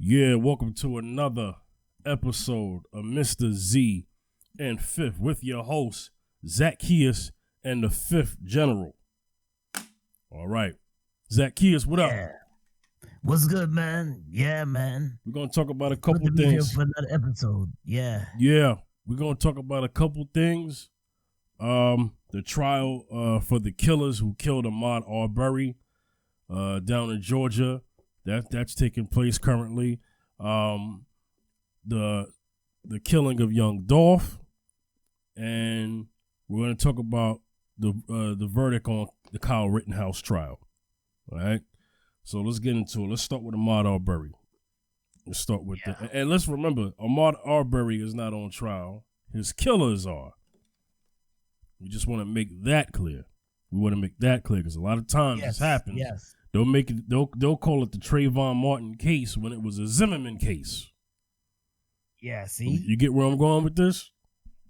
Yeah, welcome to another episode of Mr. Z and Fifth with your host, Zacchaeus and the Fifth General. All right. Zacchaeus, what up? What's good, man? Yeah, man. We're going to talk about a couple Good to be here things. for another episode. Yeah, we're going to talk about a couple things. The trial for the killers who killed Ahmaud Arbery down in Georgia. That's taking place currently. The killing of Young Dolph, and we're going to talk about the verdict on the Kyle Rittenhouse trial. All right, so let's get into it. Let's start with Ahmaud Arbery. Let's start with and let's remember, Ahmaud Arbery is not on trial. His killers are. We just want to make that clear. We want to make that clear because a lot of times this happens. Yes. They'll make it. They'll call it the Trayvon Martin case when it was a Zimmerman case. Yeah. See. You get where I'm going with this?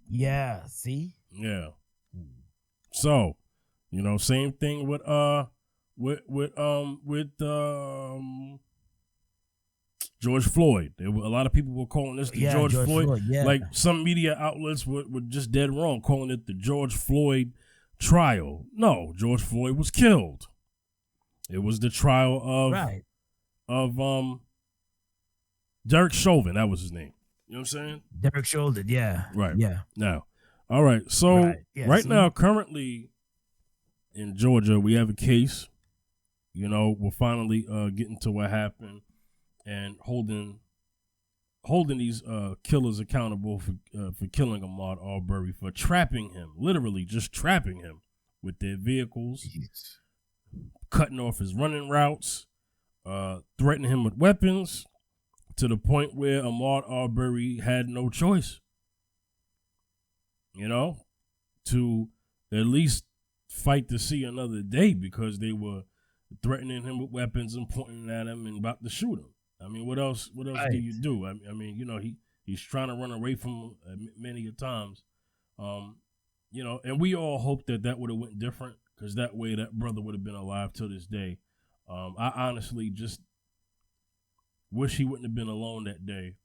Yeah. See. Yeah. So, same thing with George Floyd. A lot of people were calling this the George Floyd. Like some media outlets were just dead wrong, calling it the George Floyd trial. No, George Floyd was killed. It was the trial of Derek Chauvin. That was his name. You know what I'm saying? Derek Chauvin. Yeah. Right. Yeah. Now, all right. So now, currently in Georgia, we have a case. We're finally getting to what happened and holding these killers accountable for killing Ahmaud Arbery, for trapping him, literally just trapping him with their vehicles. Jeez. Cutting off his running routes, threatening him with weapons, to the point where Ahmaud Arbery had no choice, to at least fight to see another day, because they were threatening him with weapons and pointing at him and about to shoot him. I mean, what else do you do? I mean, he's trying to run away from many a times, and we all hope that would have went different, because that way that brother would have been alive till this day. I honestly just wish he wouldn't have been alone that day.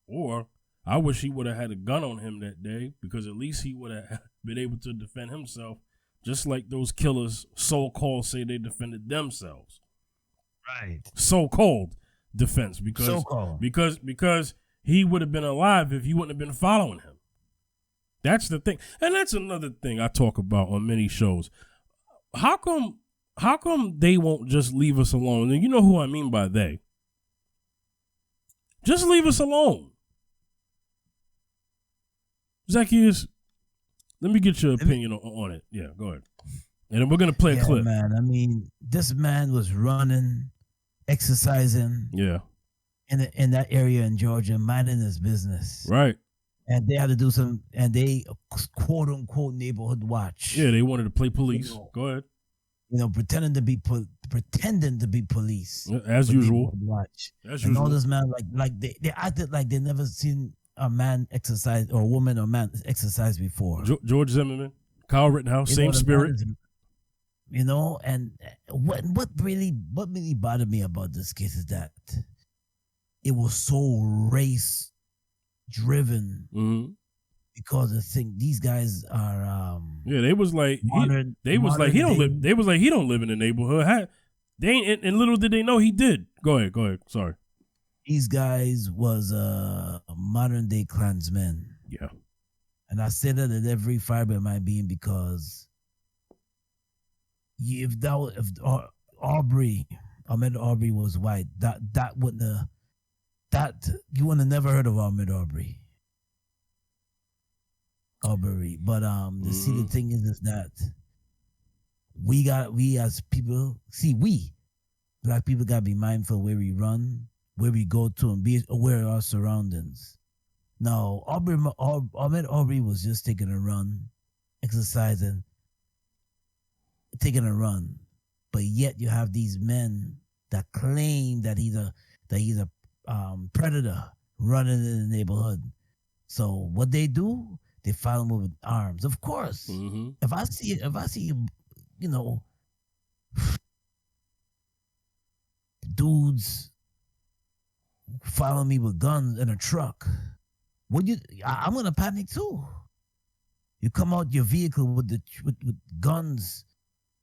Or I wish he would have had a gun on him that day, because at least he would have been able to defend himself, just like those killers so-called say they defended themselves. Right. So-called defense, because he would have been alive if you wouldn't have been following him. That's the thing. And that's another thing I talk about on many shows. How come they won't just leave us alone? And you know who I mean by they. Just leave us alone. Zacchaeus, let me get your opinion on it. Yeah, go ahead. And then we're going to play a clip. Man, I mean, this man was running, exercising. Yeah. In that area in Georgia, minding his business. Right. And they had to do and they quote unquote neighborhood watch. Yeah, they wanted to play police. Go ahead. Pretending to be police. As usual. Watch. As and usual. all this man, like they acted like they never seen a man exercise, or a woman or man exercise before. George Zimmerman, Kyle Rittenhouse, same spirit. And what really bothered me about this case is that it was so race driven, because I think these guys are they was like he don't live in the neighborhood. They ain't, and little did they know he did. Go ahead. Sorry. These guys was modern day Klansmen. Yeah. And I say that in every fiber of my being, because if Ahmaud Arbery was white, that wouldn't have. You wouldn't have never heard of Ahmaud Arbery. But see, the thing is that we as people, black people gotta be mindful where we run, where we go to, and be aware of our surroundings. Now, Ahmaud Arbery was just taking a run, exercising, taking a run, but yet you have these men that claim that he's a predator running in the neighborhood. So what they do, they follow him with arms. Of course, if I see, dudes follow me with guns in a truck, I'm gonna panic too. You come out your vehicle with guns,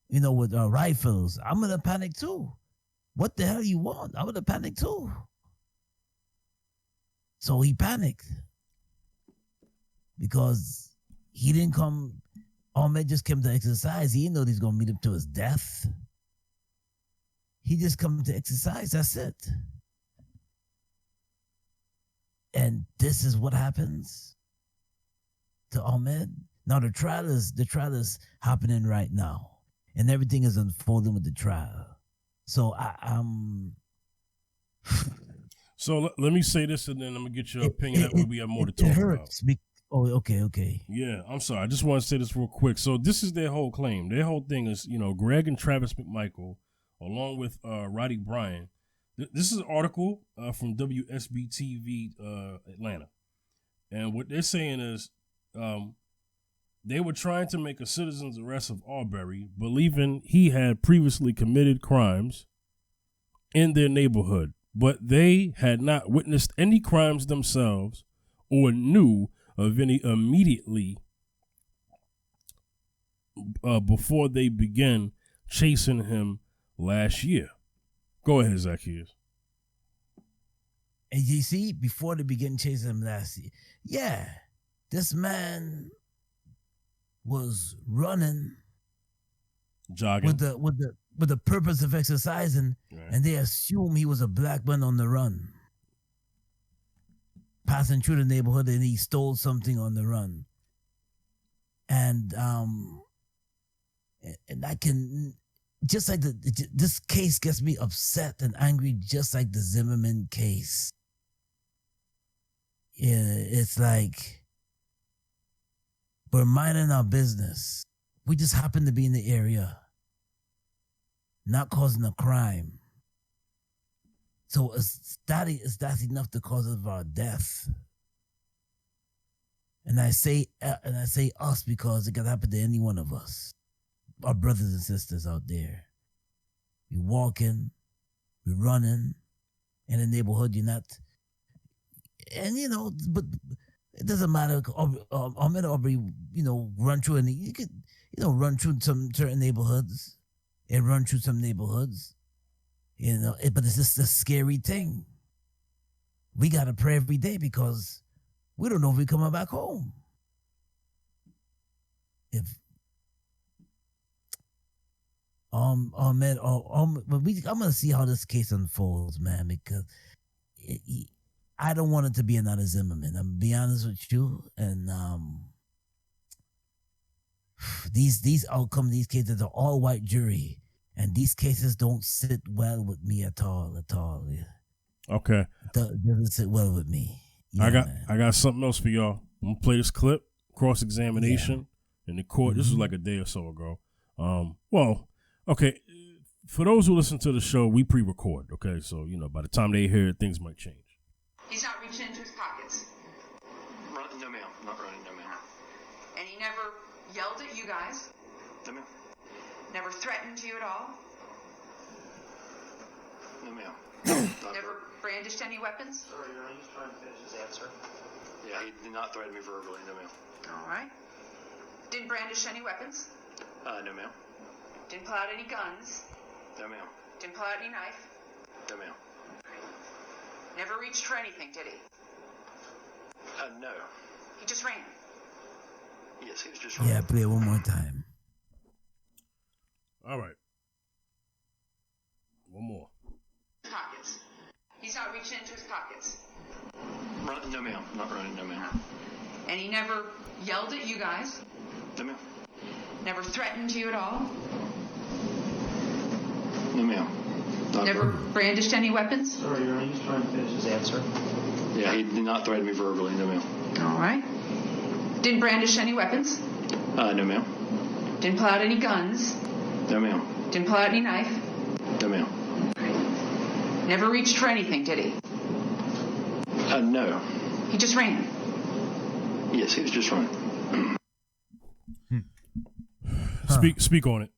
with rifles. I'm gonna panic too. What the hell you want? I'm gonna panic too. So he panicked because he didn't come. Ahmed just came to exercise. He didn't know he's gonna meet him to his death. He just come to exercise. That's it. And this is what happens to Ahmed. Now the trial is happening right now, and everything is unfolding with the trial. So I'm. So let me say this, and then I'm gonna get your opinion. That way we have more to talk about. Okay. Yeah, I'm sorry. I just want to say this real quick. So this is their whole claim. Their whole thing is, Greg and Travis McMichael, along with Roddy Bryan. This is an article from WSB-TV Atlanta. And what they're saying is they were trying to make a citizen's arrest of Arbery, believing he had previously committed crimes in their neighborhood, but they had not witnessed any crimes themselves or knew of any immediately before they began chasing him last year. Go ahead, Zacchaeus. And you see, before they began chasing him last year, yeah, this man was running, jogging with the purpose of exercising, right. And they assumed he was a black man on the run, passing through the neighborhood, and he stole something on the run. And I can. Just like this case gets me upset and angry, just like the Zimmerman case. Yeah, it's like we're minding our business. We just happen to be in the area, not causing a crime. So is that enough to cause of our death? And I say us because it could happen to any one of us. Our brothers and sisters out there. We walking, we running in the neighborhood. You're not, and but it doesn't matter. Ahmed Arbery, run through, and you could, run through some certain neighborhoods and run through some neighborhoods. But it's just a scary thing. We gotta pray every day because we don't know if we're coming back home. I'm gonna see how this case unfolds, man, because I don't want it to be another Zimmerman. I'm gonna be honest with you, and these outcomes, these cases are all white jury, and these cases don't sit well with me at all. Yeah. Okay, doesn't sit well with me. Yeah, I got something else for y'all. I'm gonna play this clip, cross-examination in the court. Mm-hmm. This was like a day or so ago. Okay, for those who listen to the show, we pre-record, okay? So, by the time they hear it, things might change. He's not reaching into his pockets. No, ma'am. Not running, no, ma'am. And he never yelled at you guys? No, ma'am. Never threatened you at all? No, ma'am. Never brandished any weapons? Sorry, Your Honor, he's trying to finish his answer. Yeah, he did not threaten me verbally, no, ma'am. All right. Didn't brandish any weapons? No, ma'am. Didn't pull out any guns? No, ma'am. Didn't pull out any knife? No, ma'am. Never reached for anything, did he? No. He just ran? Yes, he was just running. Yeah, play it one more time. All right. One more. Pockets. He's not reaching into his pockets? No, ma'am. Not running, no, ma'am. And he never yelled at you guys? No, ma'am. Never threatened you at all? No, ma'am. Never brandished any weapons? Sorry, Your Honor, he's trying to finish his answer. Yeah, he did not threaten me verbally, no, ma'am. All right. Didn't brandish any weapons? No, ma'am. Didn't pull out any guns? No, ma'am. Didn't pull out any knife? No, ma'am. Never reached for anything, did he? No. He just ran? Yes, he was just running. Speak on it.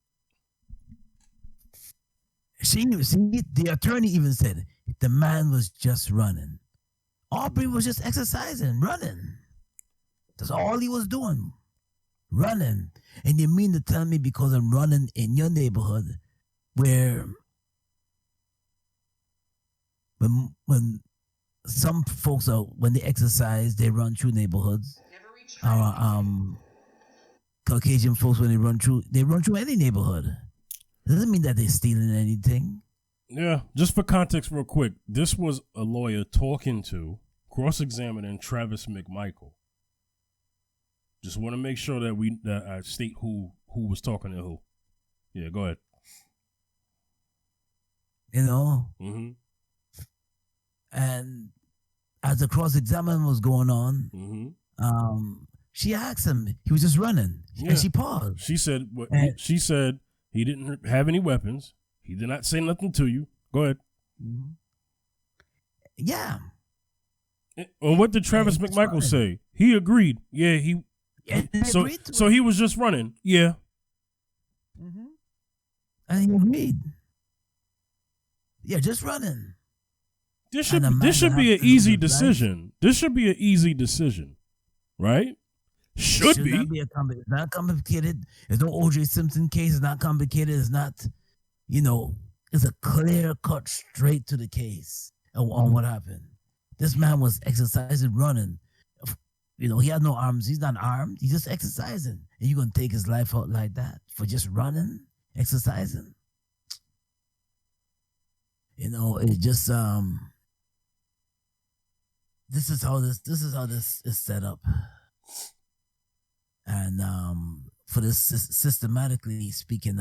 See, the attorney even said The man was just running. Aubrey was just exercising, running. That's all he was doing. Running. And you mean to tell me because I'm running in your neighborhood where when some folks are, when they exercise, they run through neighborhoods. Caucasian folks, when they run through any neighborhood. Doesn't mean that they're stealing anything. Yeah, just for context real quick, this was a lawyer talking to, cross-examining Travis McMichael. Just want to make sure that I state who was talking to who. Yeah, go ahead. You know? Mm-hmm. And as the cross-examination was going on, she asked him, he was just running, and she paused. She said he didn't have any weapons. He did not say nothing to you. Go ahead. Yeah. And what did Travis McMichael say? He agreed. Yeah, so he was just running. Yeah. Mm-hmm. And he agreed. Yeah, just running. This should be an easy decision. This should be an easy decision, right? Should be. It's not complicated. There's no O.J. Simpson case. It's not complicated. It's not, it's a clear cut straight to the case on what happened. This man was exercising, running. He had no arms. He's not armed. He's just exercising. And you're going to take his life out like that for just running, exercising? It just, this is how this is set up. And for this, systematically speaking,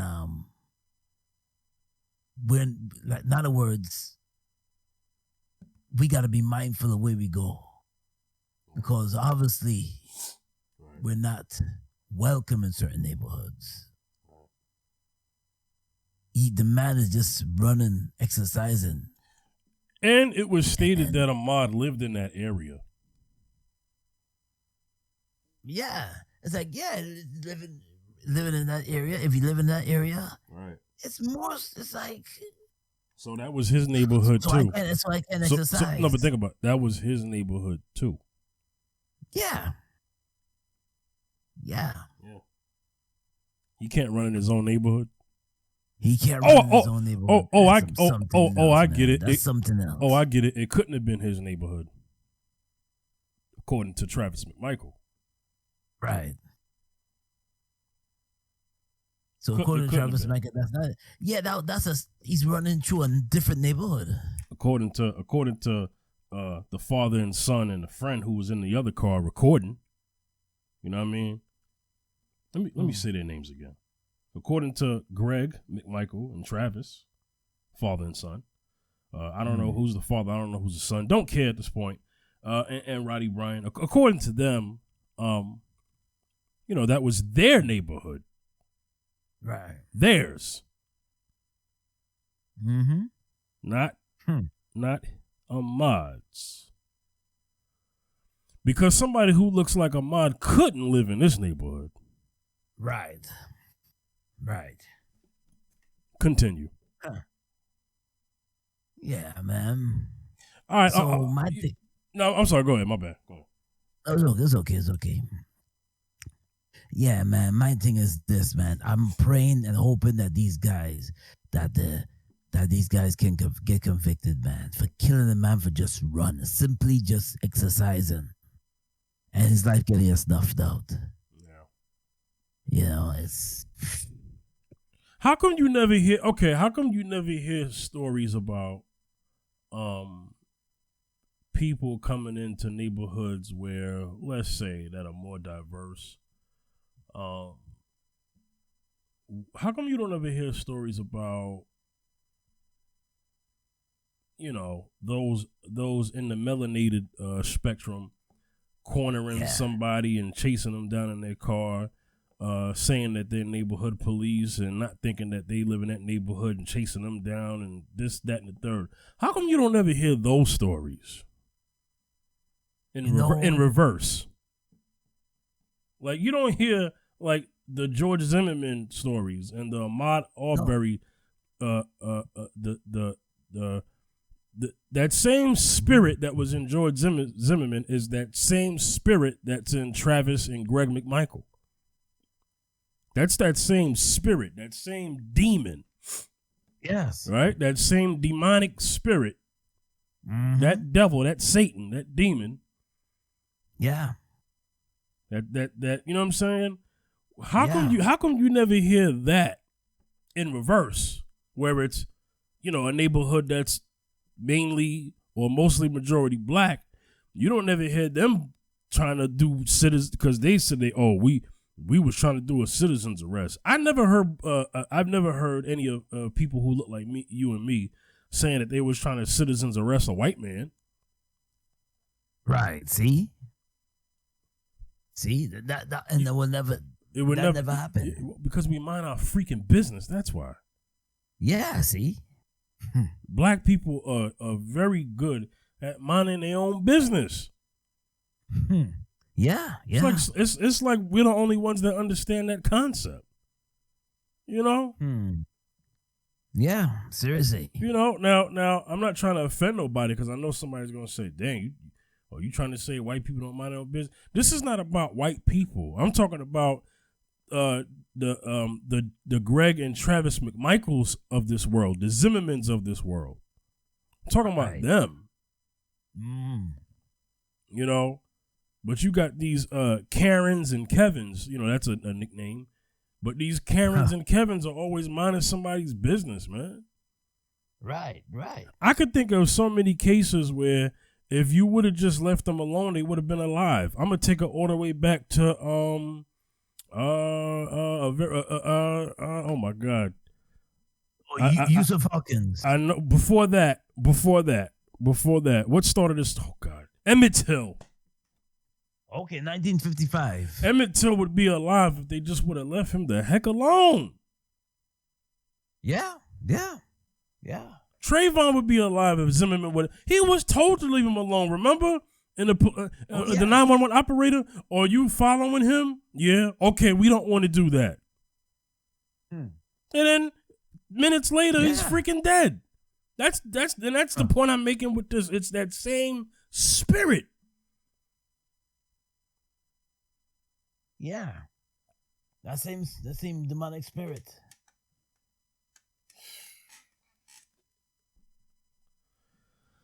when, like, in other words, we got to be mindful of where we go, because obviously we're not welcome in certain neighborhoods. The man is just running, exercising. And it was stated that Ahmaud lived in that area. Yeah. It's like, living in that area. If you live in that area, right? It's like. So that was his neighborhood too. So I can exercise. No, but think about it. That was his neighborhood too. Yeah. He can't run in his own neighborhood. He can't run in his own neighborhood. I get it. That's something else. Oh, I get it. It couldn't have been his neighborhood, according to Travis McMichael. Right. So according to Travis McMichael, that's not it. Yeah, he's running through a different neighborhood. According to the father and son and the friend who was in the other car recording. You know what I mean? Let me say their names again. According to Greg McMichael and Travis, father and son. I don't know who's the father. I don't know who's the son. Don't care at this point. And Roddy Bryan. According to them, that was their neighborhood. Right. Theirs. Mm-hmm. Not Ahmaud's. Because somebody who looks like Ahmaud couldn't live in this neighborhood. Right. Continue. Yeah, man. All right. So no, I'm sorry. Go ahead. My bad. Go ahead. It's okay. Yeah, man. My thing is this, man. I'm praying and hoping that these guys, that these guys can get convicted, man, for killing a man for just running, simply just exercising, and his life getting snuffed out. Yeah. It's. How come you never hear? Okay, how come you never hear stories about people coming into neighborhoods where, let's say, that are more diverse? How come you don't ever hear stories about, those in the melanated spectrum cornering somebody and chasing them down in their car, saying that they're neighborhood police and not thinking that they live in that neighborhood and chasing them down and this, that, and the third? How come you don't ever hear those stories in reverse? Like, you don't hear, like, the George Zimmerman stories and the Ahmaud Arbery, the that same spirit that was in George Zimmerman is that same spirit that's in Travis and Greg McMichael. That's that same spirit, that same demon. Yes. Right? That same demonic spirit. That devil, that Satan, that demon. Yeah. That you know what I'm saying? How come you never hear that in reverse, where it's, a neighborhood that's mainly or mostly majority black? You don't never hear them trying to do citizens, because they said we was trying to do a citizen's arrest. I've never heard any of people who look like me, you and me, saying that they was trying to citizens arrest a white man. Right. See, that and that will never. It would never happen because we mind our freaking business. That's why. Yeah. See, black people are very good at minding their own business. Yeah. It's like we're the only ones that understand that concept. Yeah, seriously. Now I'm not trying to offend nobody, because I know somebody's gonna say, "Dang, you trying to say white people don't mind their own business?" This is not about white people. I'm talking about the Greg and Travis McMichaels of this world, the Zimmermans of this world. I'm talking about them. But you got these Karens and Kevins. That's a nickname. But these Karens and Kevins are always minding somebody's business, man. Right. I could think of so many cases where if you would have just left them alone, they would have been alive. I'm gonna take it all the way back to oh my God. Yusuf Hawkins. I know. Before that. What started this? Oh God, Emmett Till. Okay, 1955. Emmett Till would be alive if they just would have left him the heck alone. Yeah. Trayvon would be alive if Zimmerman would. He was told to leave him alone. Remember, in the 911 operator. Are you following him? Yeah. Okay, we don't want to do that. And then minutes later, he's freaking dead. That's the point I'm making with this. It's that same spirit. Yeah, that same demonic spirit.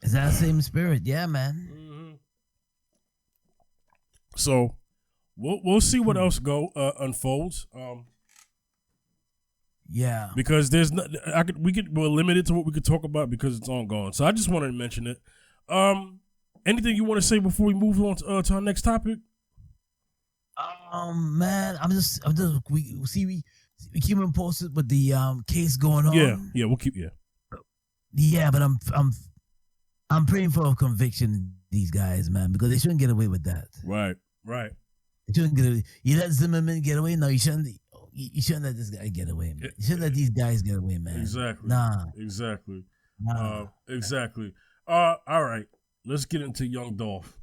Is that same spirit? Yeah, man. Mm-hmm. So, we'll see what else unfolds. Yeah, because there's we're limited to what we could talk about because it's ongoing. So I just wanted to mention it. Anything you want to say before we move on to our next topic? Man, we keep him posted with the case going on. Yeah, we'll keep Yeah, but I'm praying for a conviction in these guys, man, because they shouldn't get away with that. Right. They shouldn't get away. You let Zimmerman get away? No, you shouldn't. You shouldn't let this guy get away, man. You shouldn't let these guys get away, man. Exactly. Nah. Exactly. Nah. Exactly. All right. Let's get into Young Dolph.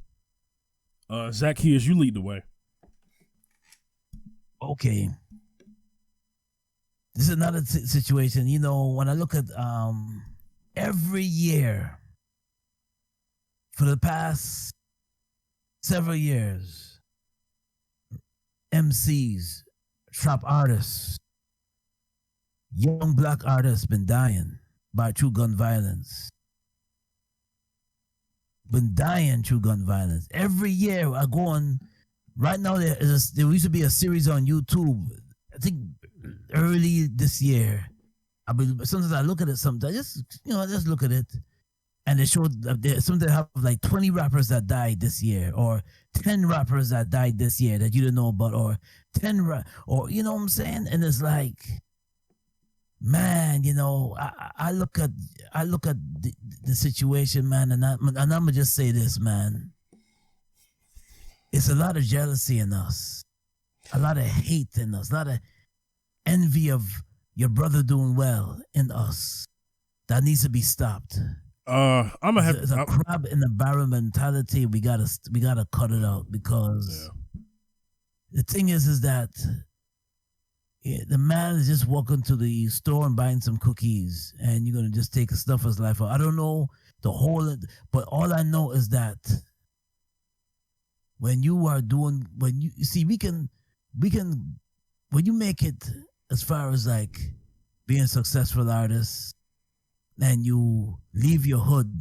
Zacchaeus, you lead the way. Okay. This is another situation. When I look at every year for the past several years, MCs, trap artists, young black artists been dying by true gun violence. Every year I go on. Right now there used to be a series on YouTube. I think early this year. Sometimes I look at it. Sometimes just look at it, and they showed sometimes they have like 20 rappers that died this year, or 10 rappers that died this year that you didn't know about, or 10 or you know what I'm saying. And it's like, man, I look at the situation, man, and I'm gonna just say this, man. It's a lot of jealousy in us, a lot of hate in us, a lot of envy of your brother doing well in us that needs to be stopped. It's a crab in the barrel mentality. We gotta cut it out, because the thing is that the man is just walking to the store and buying some cookies, and you're gonna just take a snuffer's life out. I don't know the whole. But all I know is that when you are doing, when you see, we can, when you make it as far as like being a successful artist, and you leave your hood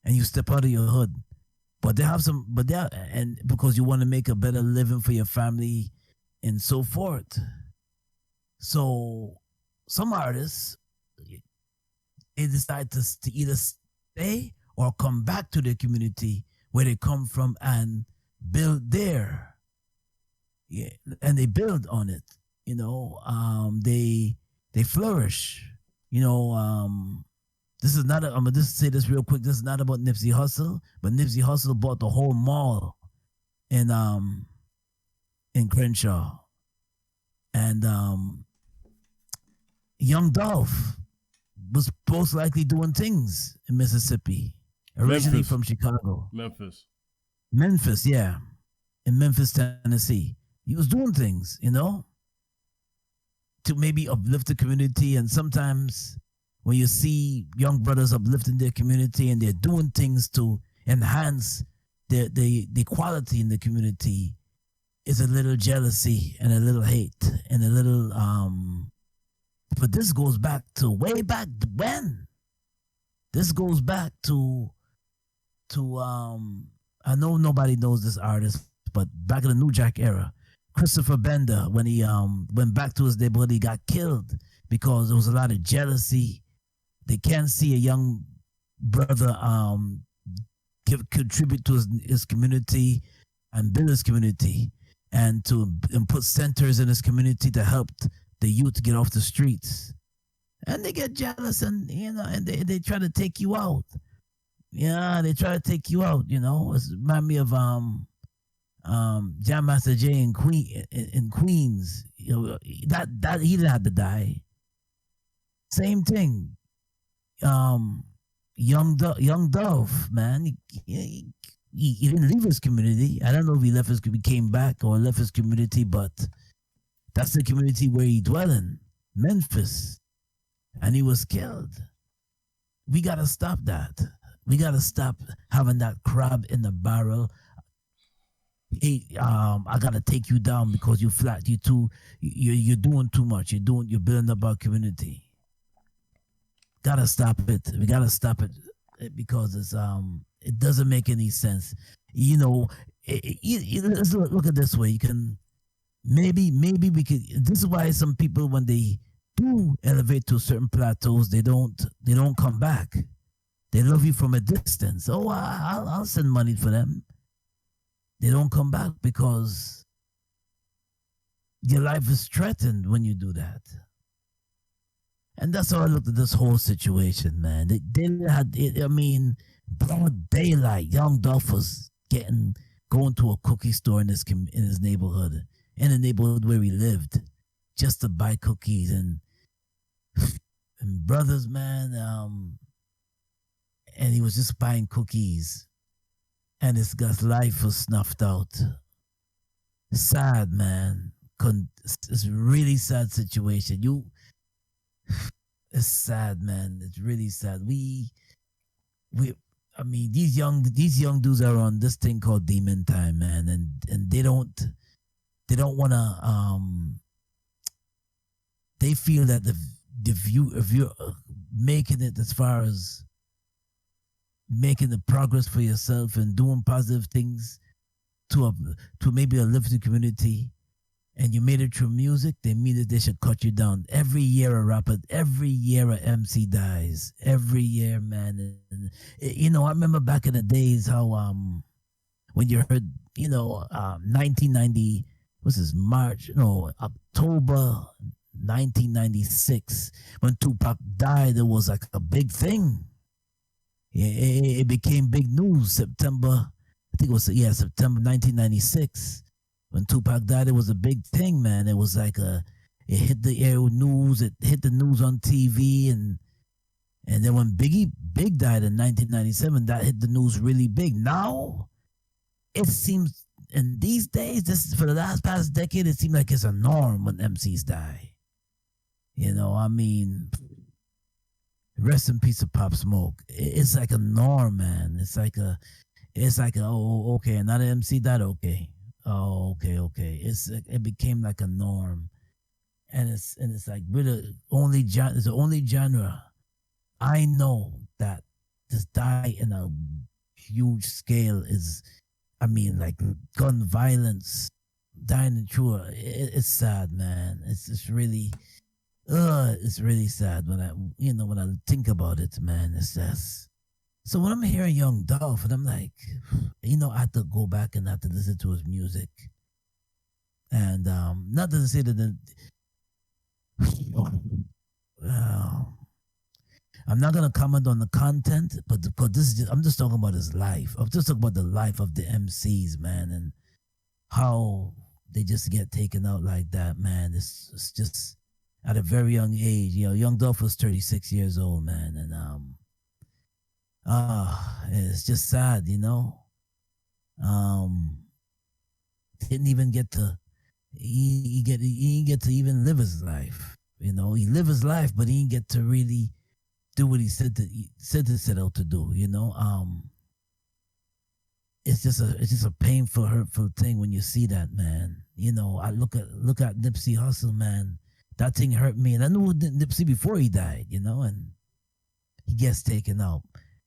and you step out of your hood, but they have some, but they are, and because you want to make a better living for your family and so forth. So some artists, they decide to either stay or come back to the community where they come from and build there. Yeah, and they build on it. You know, they flourish. You know, this is not. I'm gonna just say this real quick. This is not about Nipsey Hussle, but Nipsey Hussle bought the whole mall in Crenshaw, and Young Dolph was most likely doing things in Mississippi, originally Memphis. from Chicago. Memphis, yeah, in Memphis, Tennessee. He was doing things, you know, to maybe uplift the community. And sometimes when you see young brothers uplifting their community and they're doing things to enhance the quality in the community, it's a little jealousy and a little hate and a little but this goes back to way back when. This goes back to I know nobody knows this artist, but back in the New Jack era, Christopher Bender, when he went back to his neighborhood, he got killed because there was a lot of jealousy. They can't see a young brother contribute to his community and build his community and put centers in his community to help the youth get off the streets. And they get jealous, and you know, and they try to take you out. Yeah, they try to take you out. You know, it reminds me of Jam Master Jay in Queens. You know, that he didn't have to die. Same thing. Young Dolph, man, he didn't leave his community. I don't know if he came back or left his community, but that's the community where he dwelled in, Memphis, and he was killed. We gotta stop that. We gotta stop having that crab in the barrel. Hey, I gotta take you down because you flat. You're doing too much. You're building up our community. Gotta stop it. We gotta stop it because it doesn't make any sense. You know, let's look at it this way. You can maybe we could. This is why some people, when they do elevate to certain plateaus, they don't come back. They love you from a distance. Oh, I'll send money for them. They don't come back because your life is threatened when you do that. And that's how I looked at this whole situation, man. They had, I mean, broad daylight. Young Dolph was going to a cookie store in his neighborhood, in the neighborhood where he lived, just to buy cookies and brothers, man. And he was just buying cookies, and his guy's life was snuffed out. Sad, man. It's a really sad situation. It's sad, man. It's really sad. I mean, these young dudes are on this thing called demon time, man, and they don't want to. They feel that if you're making it as far as making the progress for yourself and doing positive things to maybe uplift the community, and you made it through music, they mean that they should cut you down. Every year a rapper, every year a MC dies. Every year, man. And, you know, I remember back in the days how when you heard, you know, 1990, October 1996, when Tupac died, it was like a big thing. It became big news. September 1996. When Tupac died, it was a big thing, man. It was like it hit the air news. It hit the news on TV, and then when Big died in 1997, that hit the news really big. Now, it seems in these days, this for the past decade, it seems like it's a norm when MCs die. You know, I mean, Rest in peace of Pop Smoke. It's like a norm, man. It's like a oh, okay, another MC died, okay. Oh, okay. It became like a norm. And it's like we're the only it's the only genre I know that just die in a huge scale is, I mean, like gun violence, dying in true. It's sad, man. It's really sad when I think about it, man. It's just so when I'm hearing Young Dolph and I'm like, I have to go back and I have to listen to his music. And not to say that I'm not gonna comment on the content, but because I'm just talking about his life. I'm just talking about the life of the MCs, man, and how they just get taken out like that, man. It's just at a very young age. Young Dolph was 36 years old, man, and it's just sad, Didn't even get to he didn't get to even live his life. He lived his life, but he didn't get to really do what he said to set out to do. It's just a painful, hurtful thing when you see that, man. I look at Nipsey Hussle, man. That thing hurt me, and I knew Nipsey before he died, and he gets taken out.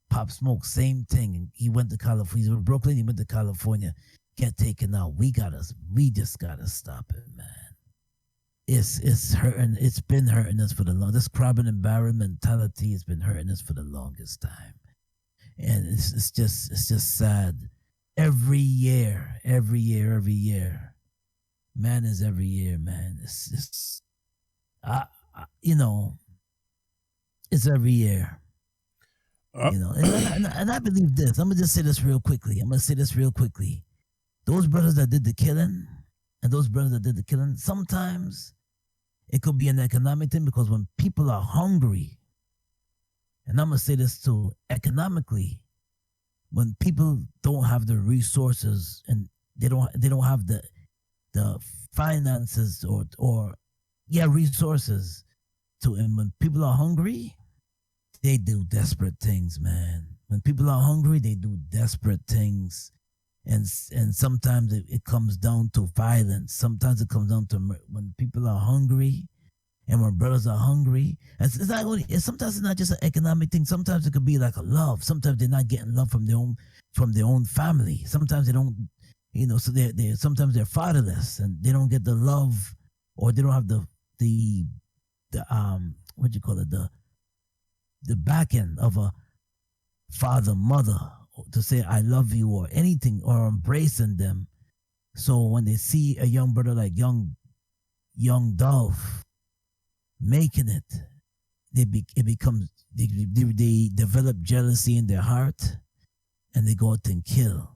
Pop Smoke, same thing. And he went to California. He's in Brooklyn. He went to California. Get taken out. We just gotta stop it, man. It's hurting. It's been hurting us for the long. This crab and barrel mentality has been hurting us for the longest time, and it's just sad. Every year, man, is every year, man. It's it's every year. And I believe this. I'm gonna just say this real quickly. Those brothers that did the killing, sometimes it could be an economic thing, because when people are hungry, and I'm gonna say this too, economically, when people don't have the resources and they don't have the finances or resources to, and when people are hungry, they do desperate things, man. When people are hungry, they do desperate things. And sometimes it comes down to violence. Sometimes it comes down to when people are hungry, and when brothers are hungry. It's not only. Sometimes it's not just an economic thing. Sometimes it could be like a love. Sometimes they're not getting love from their own family. Sometimes they don't. So they sometimes they're fatherless and they don't get the love, or they don't have the what you call it, the back end of a father, mother, to say I love you or anything, or embracing them. So when they see a young brother like Young Dolph making it, they develop jealousy in their heart, and they go out and kill.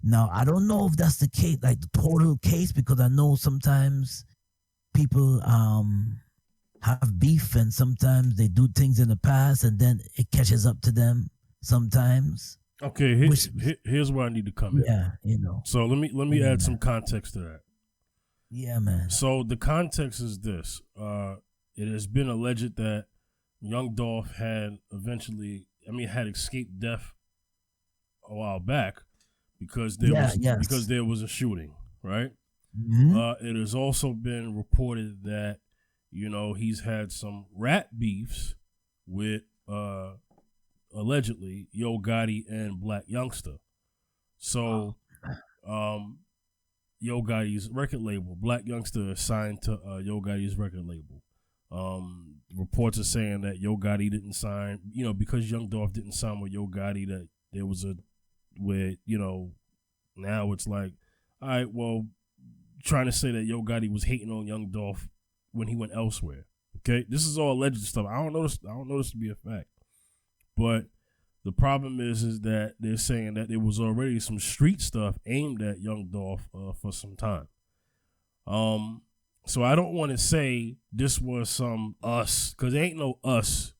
Now I don't know if that's the case, like the total case, because I know sometimes people have beef, and sometimes they do things in the past and then it catches up to them sometimes. Okay, here's where I need to come in. Yeah, So let me add some context to that. Yeah, man. So the context is this. It has been alleged that Young Dolph had escaped death a while back because there was a shooting, right? Mm-hmm. It has also been reported that he's had some rat beefs with allegedly Yo Gotti and Black Youngster. So Yo Gotti's record label, Black Youngster, is signed to Yo Gotti's record label. Reports are saying that Yo Gotti didn't sign, because Young Dolph didn't sign with Yo Gotti, that there was now it's like, all right, well, trying to say that Yo Gotti was hating on Young Dolph when he went elsewhere. Okay, this is all alleged stuff. I don't know this to be a fact, but the problem is that they're saying that there was already some street stuff aimed at Young Dolph for some time. So I don't want to say this was some us, because there ain't no us,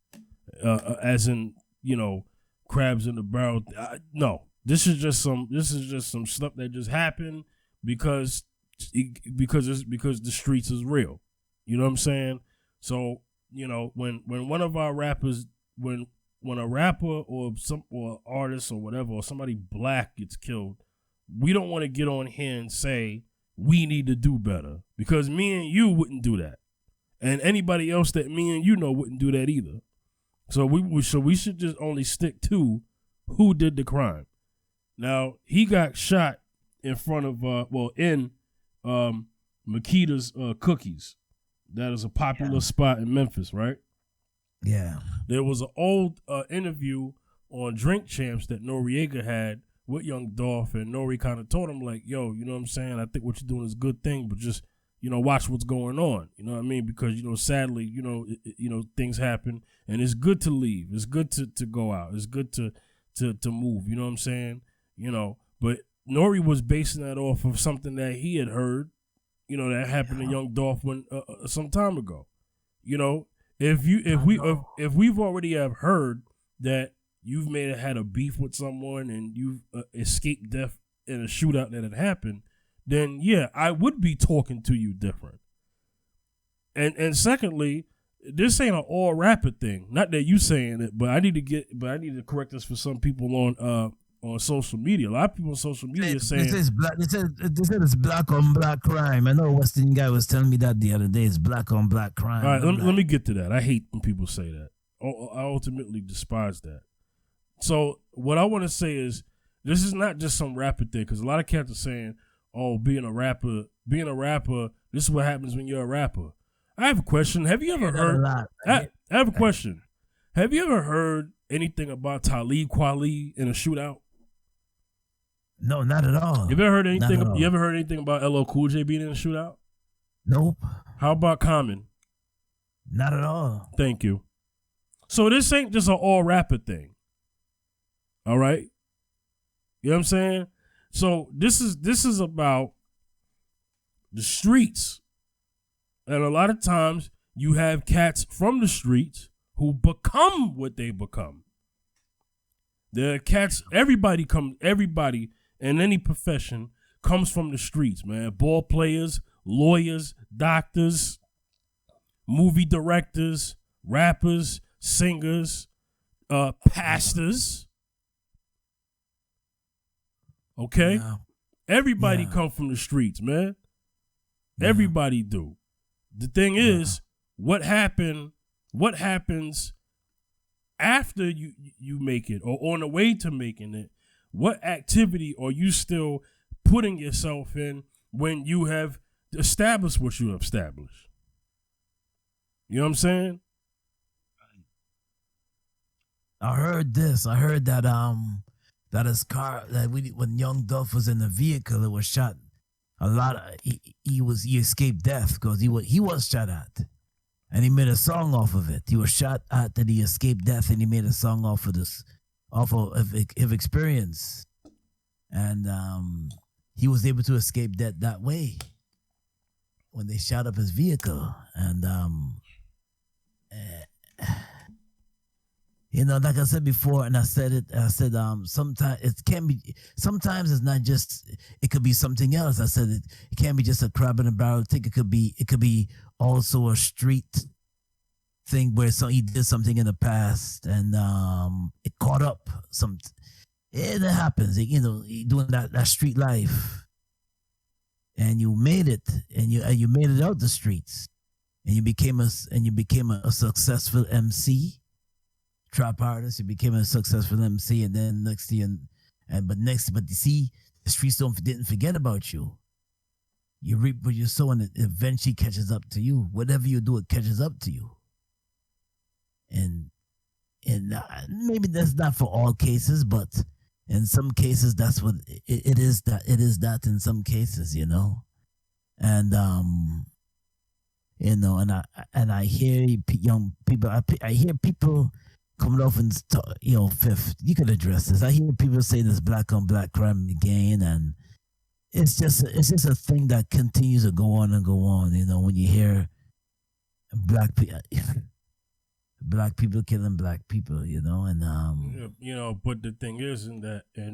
as in crabs in the barrel. No, this is just some stuff that just happened because the streets is real. You know what I'm saying? So when one of our rappers when a rapper or artist or whatever or somebody black gets killed, we don't want to get on here and say we need to do better, because me and you wouldn't do that, and anybody else that me and you know wouldn't do that either. So we should just only stick to who did the crime. Now, he got shot in front of in Makita's Cookies. That is a popular spot in Memphis, right? Yeah. There was an old interview on Drink Champs that Noriega had with Young Dolph, and Nori kind of told him, like, yo, you know what I'm saying? I think what you're doing is a good thing, but just, you know, watch what's going on. You know what I mean? Because, you know, sadly, you know, things happen, and it's good to leave. It's good to go out. It's good to move. You know what I'm saying? You know, but Nori was basing that off of something that he had heard, you know, that happened to Young Dolph some time ago. You know, if we've already have heard that you've had a beef with someone and you've escaped death in a shootout that had happened, then yeah, I would be talking to you different. And secondly, this ain't an all rapper thing. Not that you saying it, but I need to correct this for some people on social media. A lot of people on social media saying this is black. They said it's black on black crime. I know a Western guy was telling me that the other day. It's black on black crime. All right, let me get to that. I hate when people say that. I ultimately despise that. So what I want to say is, this is not just some rapper thing, because a lot of cats are saying, oh, being a rapper, this is what happens when you're a rapper. I have a question. Have you ever heard? I have a question. Have you ever heard anything about Talib Kweli in a shootout? No, not at all. You ever heard anything? You ever heard anything about LL Cool J being in a shootout? Nope. How about Common? Not at all. Thank you. So this ain't just an all rapper thing. All right? You know what I'm saying? So this is about the streets. And a lot of times you have cats from the streets who become what they become. The cats, everybody in any profession comes from the streets, man. Ball players, lawyers, doctors, movie directors, rappers, singers, pastors. Okay? Yeah. Everybody come from the streets, man. Yeah. Everybody do. The thing is, what happens after you make it, or on the way to making it? What activity are you still putting yourself in when you have established what you have established? You know what I'm saying? I heard this. I heard that that his car, when Young Dolph was in the vehicle, it was shot. He escaped death because he was shot at, and he made a song off of it. He was shot at and he escaped death, and he made a song off of experience, and he was able to escape death that way when they shot up his vehicle, and you know, like I said before, and I said sometimes it's not just, it could be something else. I said it can't be just a crab in a barrel thing. It could be also a street thing where he did something in the past and it caught up. It happens. You know, doing that street life, and you made it, and you made it out the streets, and you became a successful MC. Trap artist, you became a successful MC, and then but you see, the streets didn't forget about you. You reap what you sow, and it eventually catches up to you. Whatever you do, it catches up to you. And maybe that's not for all cases, but in some cases, that's what it is. It is that in some cases, you know, and you know, and I hear young people. I hear people coming off and Fifth, you could address this. I hear people say this black on black crime again, and it's just a thing that continues to go on and go on. You know, when you hear black people killing black people, you know, and you know, but the thing is, and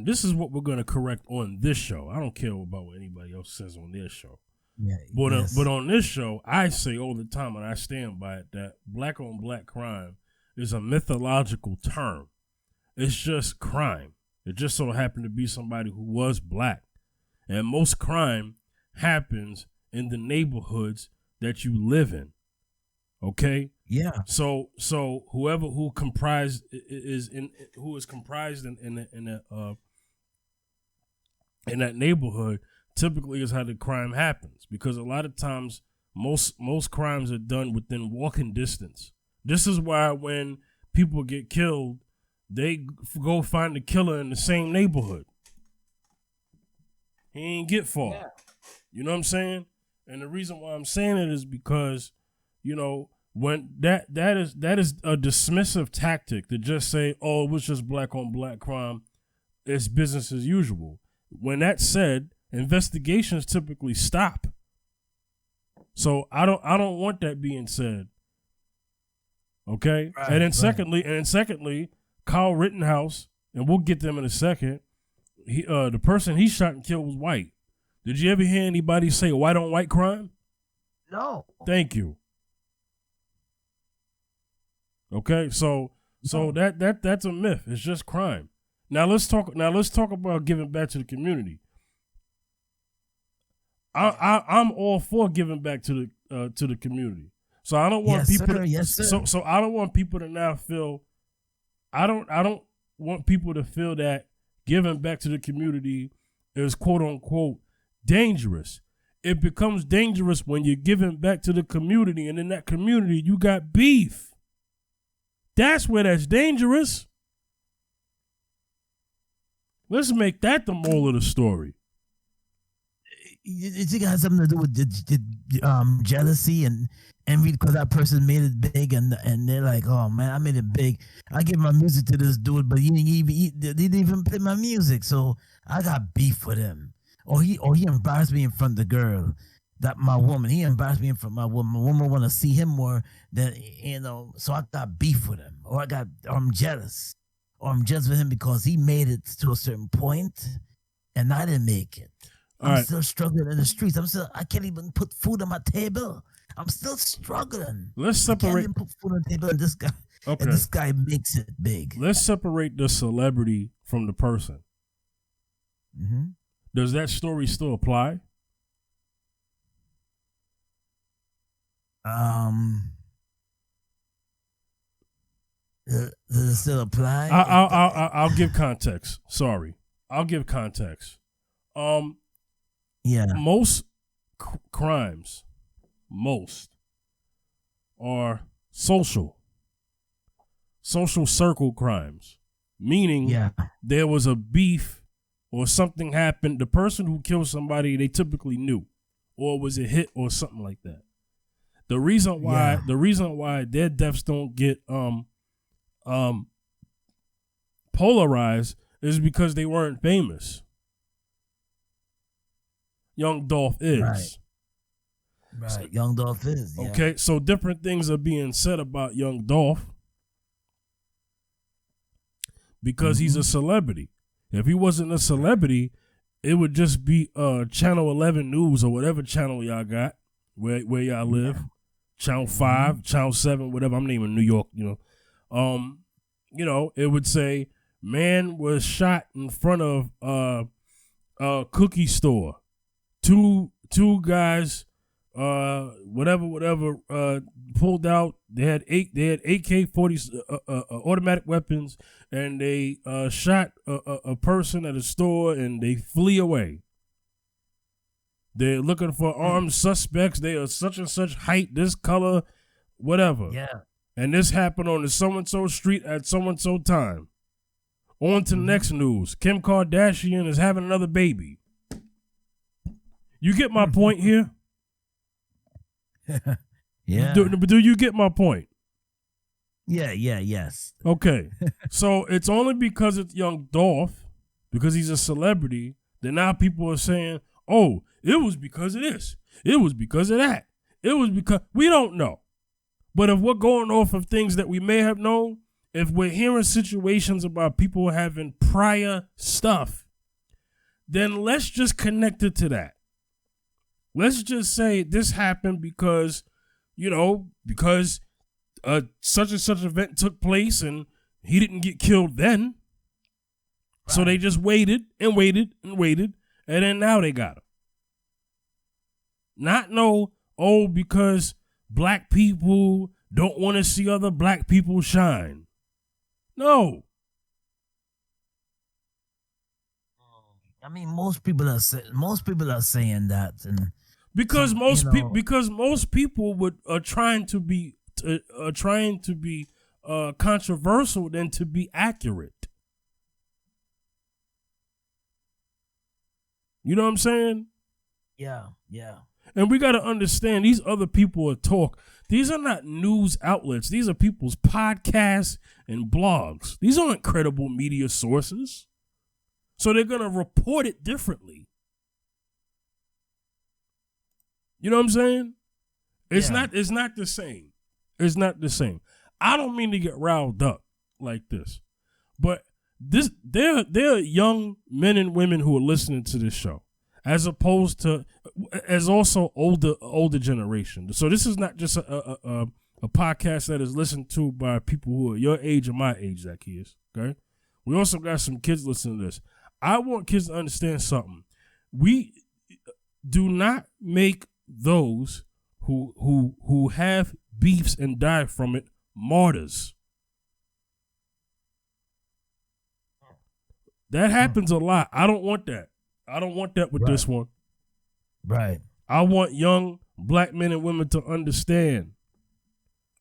this is what we're gonna correct on this show. I don't care about what anybody else says on their show. Yeah, but on this show, I say all the time, and I stand by it, that black on black crime is a mythological term. It's just crime. It just so happened to be somebody who was black. And most crime happens in the neighborhoods that you live in. Okay? Yeah. So whoever who is comprised in that neighborhood typically is how the crime happens, because a lot of times most crimes are done within walking distance. This is why when people get killed, they go find the killer in the same neighborhood. He ain't get far. Yeah. You know what I'm saying? And the reason why I'm saying it is because, you know, when that is a dismissive tactic to just say, oh, it was just black on black crime, it's business as usual. When that's said, investigations typically stop. So I don't want that being said. Okay? Right, and then secondly, Kyle Rittenhouse, and we'll get them in a second, the person he shot and killed was white. Did you ever hear anybody say white on white crime? No. Thank you. Okay, so that's a myth. It's just crime. Now let's talk about giving back to the community. I'm all for giving back to the community. So I don't want so I don't want people to now feel I don't want people to feel that giving back to the community is quote unquote dangerous. It becomes dangerous when you're giving back to the community and in that community you got beef. That's where that's dangerous. Let's make that the moral of the story. You think it has something to do with the jealousy and envy because that person made it big and they're like, oh man, I made it big. I give my music to this dude, but he didn't even play my music, so I got beef with him. Or he embarrassed me in front of the girl. That my woman, he embarrassed me in front of my woman. My woman want to see him more than, you know, so I got beef with him. Or I'm jealous. Or I'm jealous with him because he made it to a certain point and I didn't make it. I'm still struggling in the streets. I can't even put food on my table. I'm still struggling. Let's separate. I can't even put food on the table and this guy makes it big. Let's separate the celebrity from the person. Mm-hmm. Does that story still apply? Does it still apply? I'll give context. Sorry, I'll give context. Yeah. Most crimes, are social circle crimes, meaning there was a beef or something happened. The person who killed somebody, they typically knew, or was a hit or something like that. The reason why their deaths don't get polarized is because they weren't famous. Young Dolph is. Right. So, Young Dolph is. Yeah. Okay, so different things are being said about Young Dolph because he's a celebrity. If he wasn't a celebrity, it would just be Channel 11 News or whatever channel y'all got where y'all live. Channel 5, Channel 7, whatever. I'm naming New York, you know. It would say, man was shot in front of a cookie store. Two guys, whatever, pulled out. They had AK-40 automatic weapons, and they shot a person at a store, and they flee away. They're looking for armed suspects. They are such and such height, this color, whatever. Yeah. And this happened on the so-and-so street at so-and-so time. On to the next news. Kim Kardashian is having another baby. You get my point here? Yeah. Do you get my point? Yes. Okay. So it's only because it's Young Dolph, because he's a celebrity, that now people are saying, oh, it was because of this. It was because of that. It was because we don't know. But if we're going off of things that we may have known, if we're hearing situations about people having prior stuff, then let's just connect it to that. Let's just say this happened because such and such event took place and he didn't get killed then. Right. So they just waited and waited and waited, and then now they got him. Not because black people don't want to see other black people shine. No. I mean, most people are saying that, and because most people are trying to be controversial than to be accurate. You know what I'm saying? Yeah. And we got to understand these other people are talk. These are not news outlets. These are people's podcasts and blogs. These aren't credible media sources. So they're going to report it differently. You know what I'm saying? It's not the same. It's not the same. I don't mean to get riled up like this, but there are young men and women who are listening to this show, as opposed to as also older generation. So this is not just a podcast that is listened to by people who are your age or my age, that kids. Okay, we also got some kids listening to this. I want kids to understand something. We do not make those who have beefs and die from it martyrs. That happens a lot. I don't want that. I don't want that with this one. Right. I want young black men and women to understand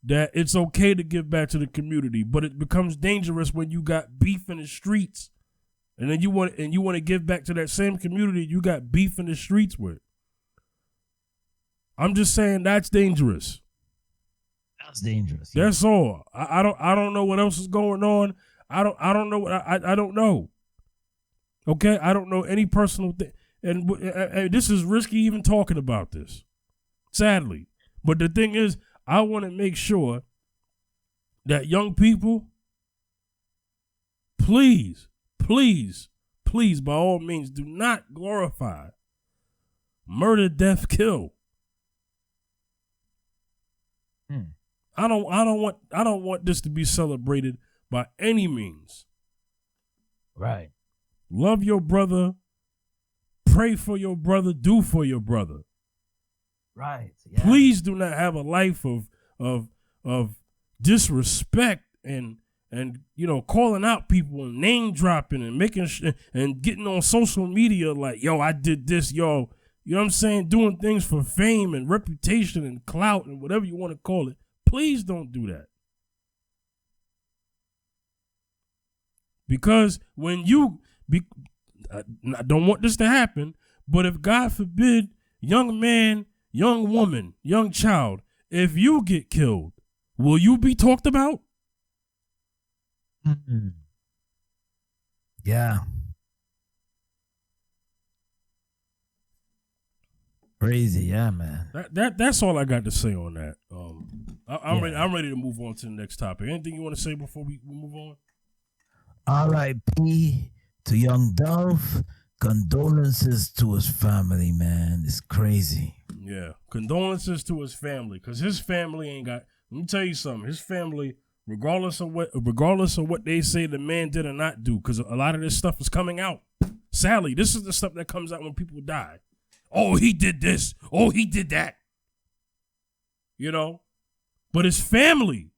that it's okay to give back to the community, but it becomes dangerous when you got beef in the streets, and then you want to give back to that same community you got beef in the streets with. I'm just saying that's dangerous. That's dangerous. Yeah. That's all. I don't know what else is going on. I don't know what I don't know. Okay, I don't know any personal thing, and this is risky even talking about this, sadly. But the thing is, I want to make sure that young people, please, by all means, do not glorify murder, death, kill. I don't want this to be celebrated by any means. Right. Love your brother, pray for your brother, do for your brother. Right. Yeah. Please do not have a life of disrespect and calling out people and name dropping and making and getting on social media like, yo, I did this, yo. You know what I'm saying? Doing things for fame and reputation and clout and whatever you want to call it. Please don't do that. Because when I don't want this to happen, but if God forbid, young man, young woman, young child, if you get killed, will you be talked about? Mm-hmm. Yeah. Crazy, yeah, man. That's all I got to say on that. I'm ready to move on to the next topic. Anything you want to say before we move on? R.I.P. to Young Dolph. Condolences to his family, man. It's crazy. Yeah, condolences to his family, because his family ain't got. Let me tell you something. His family, regardless of what they say the man did or not do, because a lot of this stuff is coming out. Sadly, this is the stuff that comes out when people die. Oh, he did this. Oh, he did that. But his family,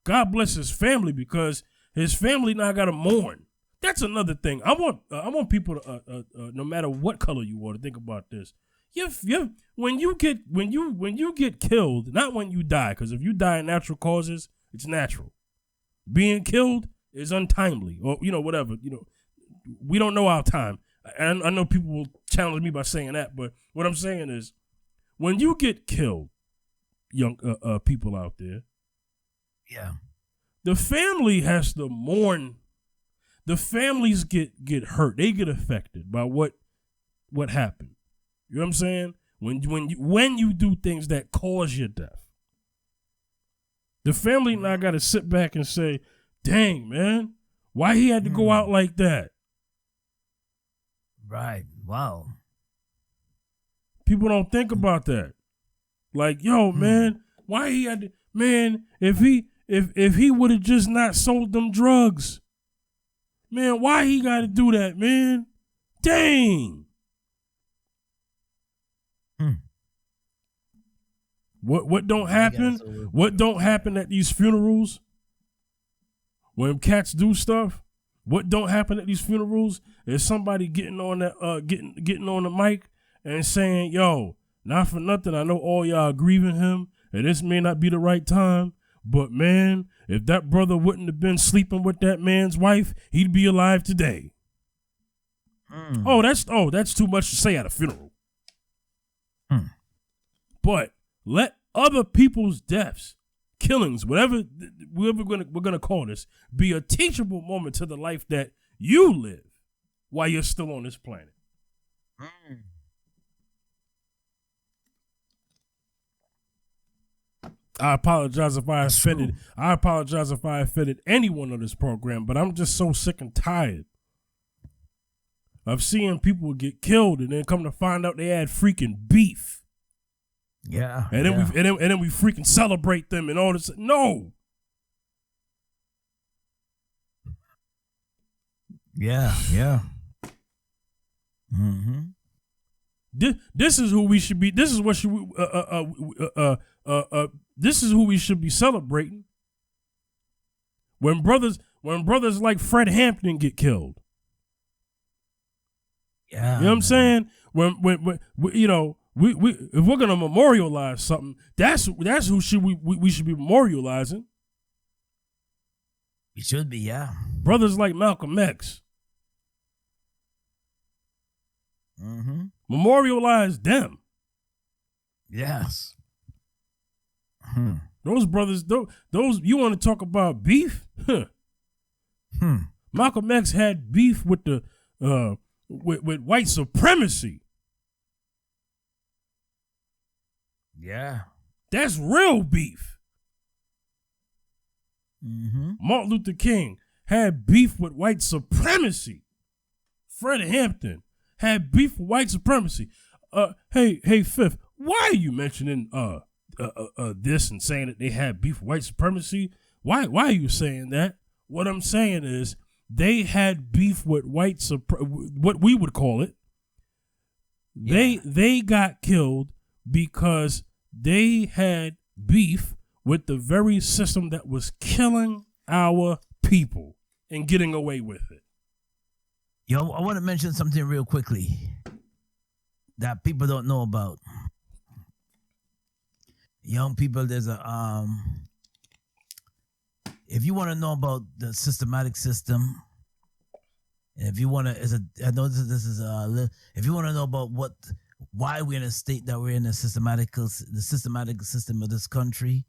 God bless his family, because his family now got to mourn. That's another thing. I want people to, no matter what color you are, to think about this. When you get killed, not when you die, because if you die in natural causes, it's natural. Being killed is untimely, or whatever. We don't know our time. And I know people will challenge me by saying that, but what I'm saying is, when you get killed, young people out there, yeah, the family has to mourn. The families get hurt. They get affected by what happened. You know what I'm saying? When you do things that cause your death, the family now got to sit back and say, "Dang, man, why he had to go out like that?" Right. Wow. People don't think about that. Like, yo, man, Why he had to, man, if he would have just not sold them drugs, man, why he got to do that, man? Dang. What don't happen? What don't happen at these funerals? When cats do stuff, what don't happen at these funerals is somebody getting on that getting on the mic and saying, "Yo, not for nothing, I know all y'all grieving him, and this may not be the right time, but man, if that brother wouldn't have been sleeping with that man's wife, he'd be alive today." Oh, that's too much to say at a funeral. But let other people's deaths, killings, whatever we're gonna call this, be a teachable moment to the life that you live while you're still on this planet. I apologize if I offended. I apologize if I offended anyone on this program, but I'm just so sick and tired of seeing people get killed and then come to find out they had freaking beef. Yeah. And then we freaking celebrate them and all this. No. Yeah. This is who we should be. This is what should we, this is who we should be celebrating. When brothers like Fred Hampton get killed. Yeah. You know what I'm saying? When you know, we if we're gonna memorialize something, that's who should we should be memorializing. It should be, yeah. Brothers like Malcolm X. Memorialize them. Yes. Those brothers, those you want to talk about beef? Malcolm X had beef with the with white supremacy. Yeah. That's real beef. Martin Luther King had beef with white supremacy. Fred Hampton had beef with white supremacy. Hey, Fifth, why are you mentioning this and saying that they had beef with white supremacy? Why are you saying that? What I'm saying is they had beef with what we would call it. Yeah. They got killed because they had beef with the very system that was killing our people and getting away with it. Yo, I want to mention something real quickly that people don't know about. Young people, there's a if you want to know about the systematic system, and if you want to, I know this is if you want to know about why we're in a state that we're in, the systematic system of this country,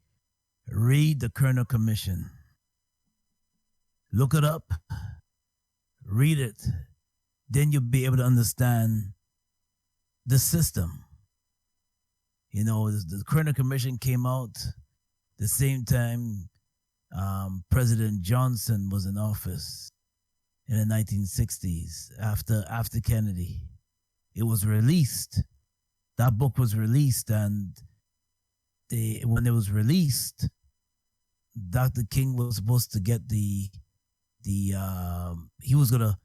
read the Kerner Commission. Look it up, read it, then you'll be able to understand the system. You know, the Kerner Commission came out the same time President Johnson was in office in the 1960s after Kennedy. It was released. That book was released, and when it was released, Dr. King was supposed to get he was gonna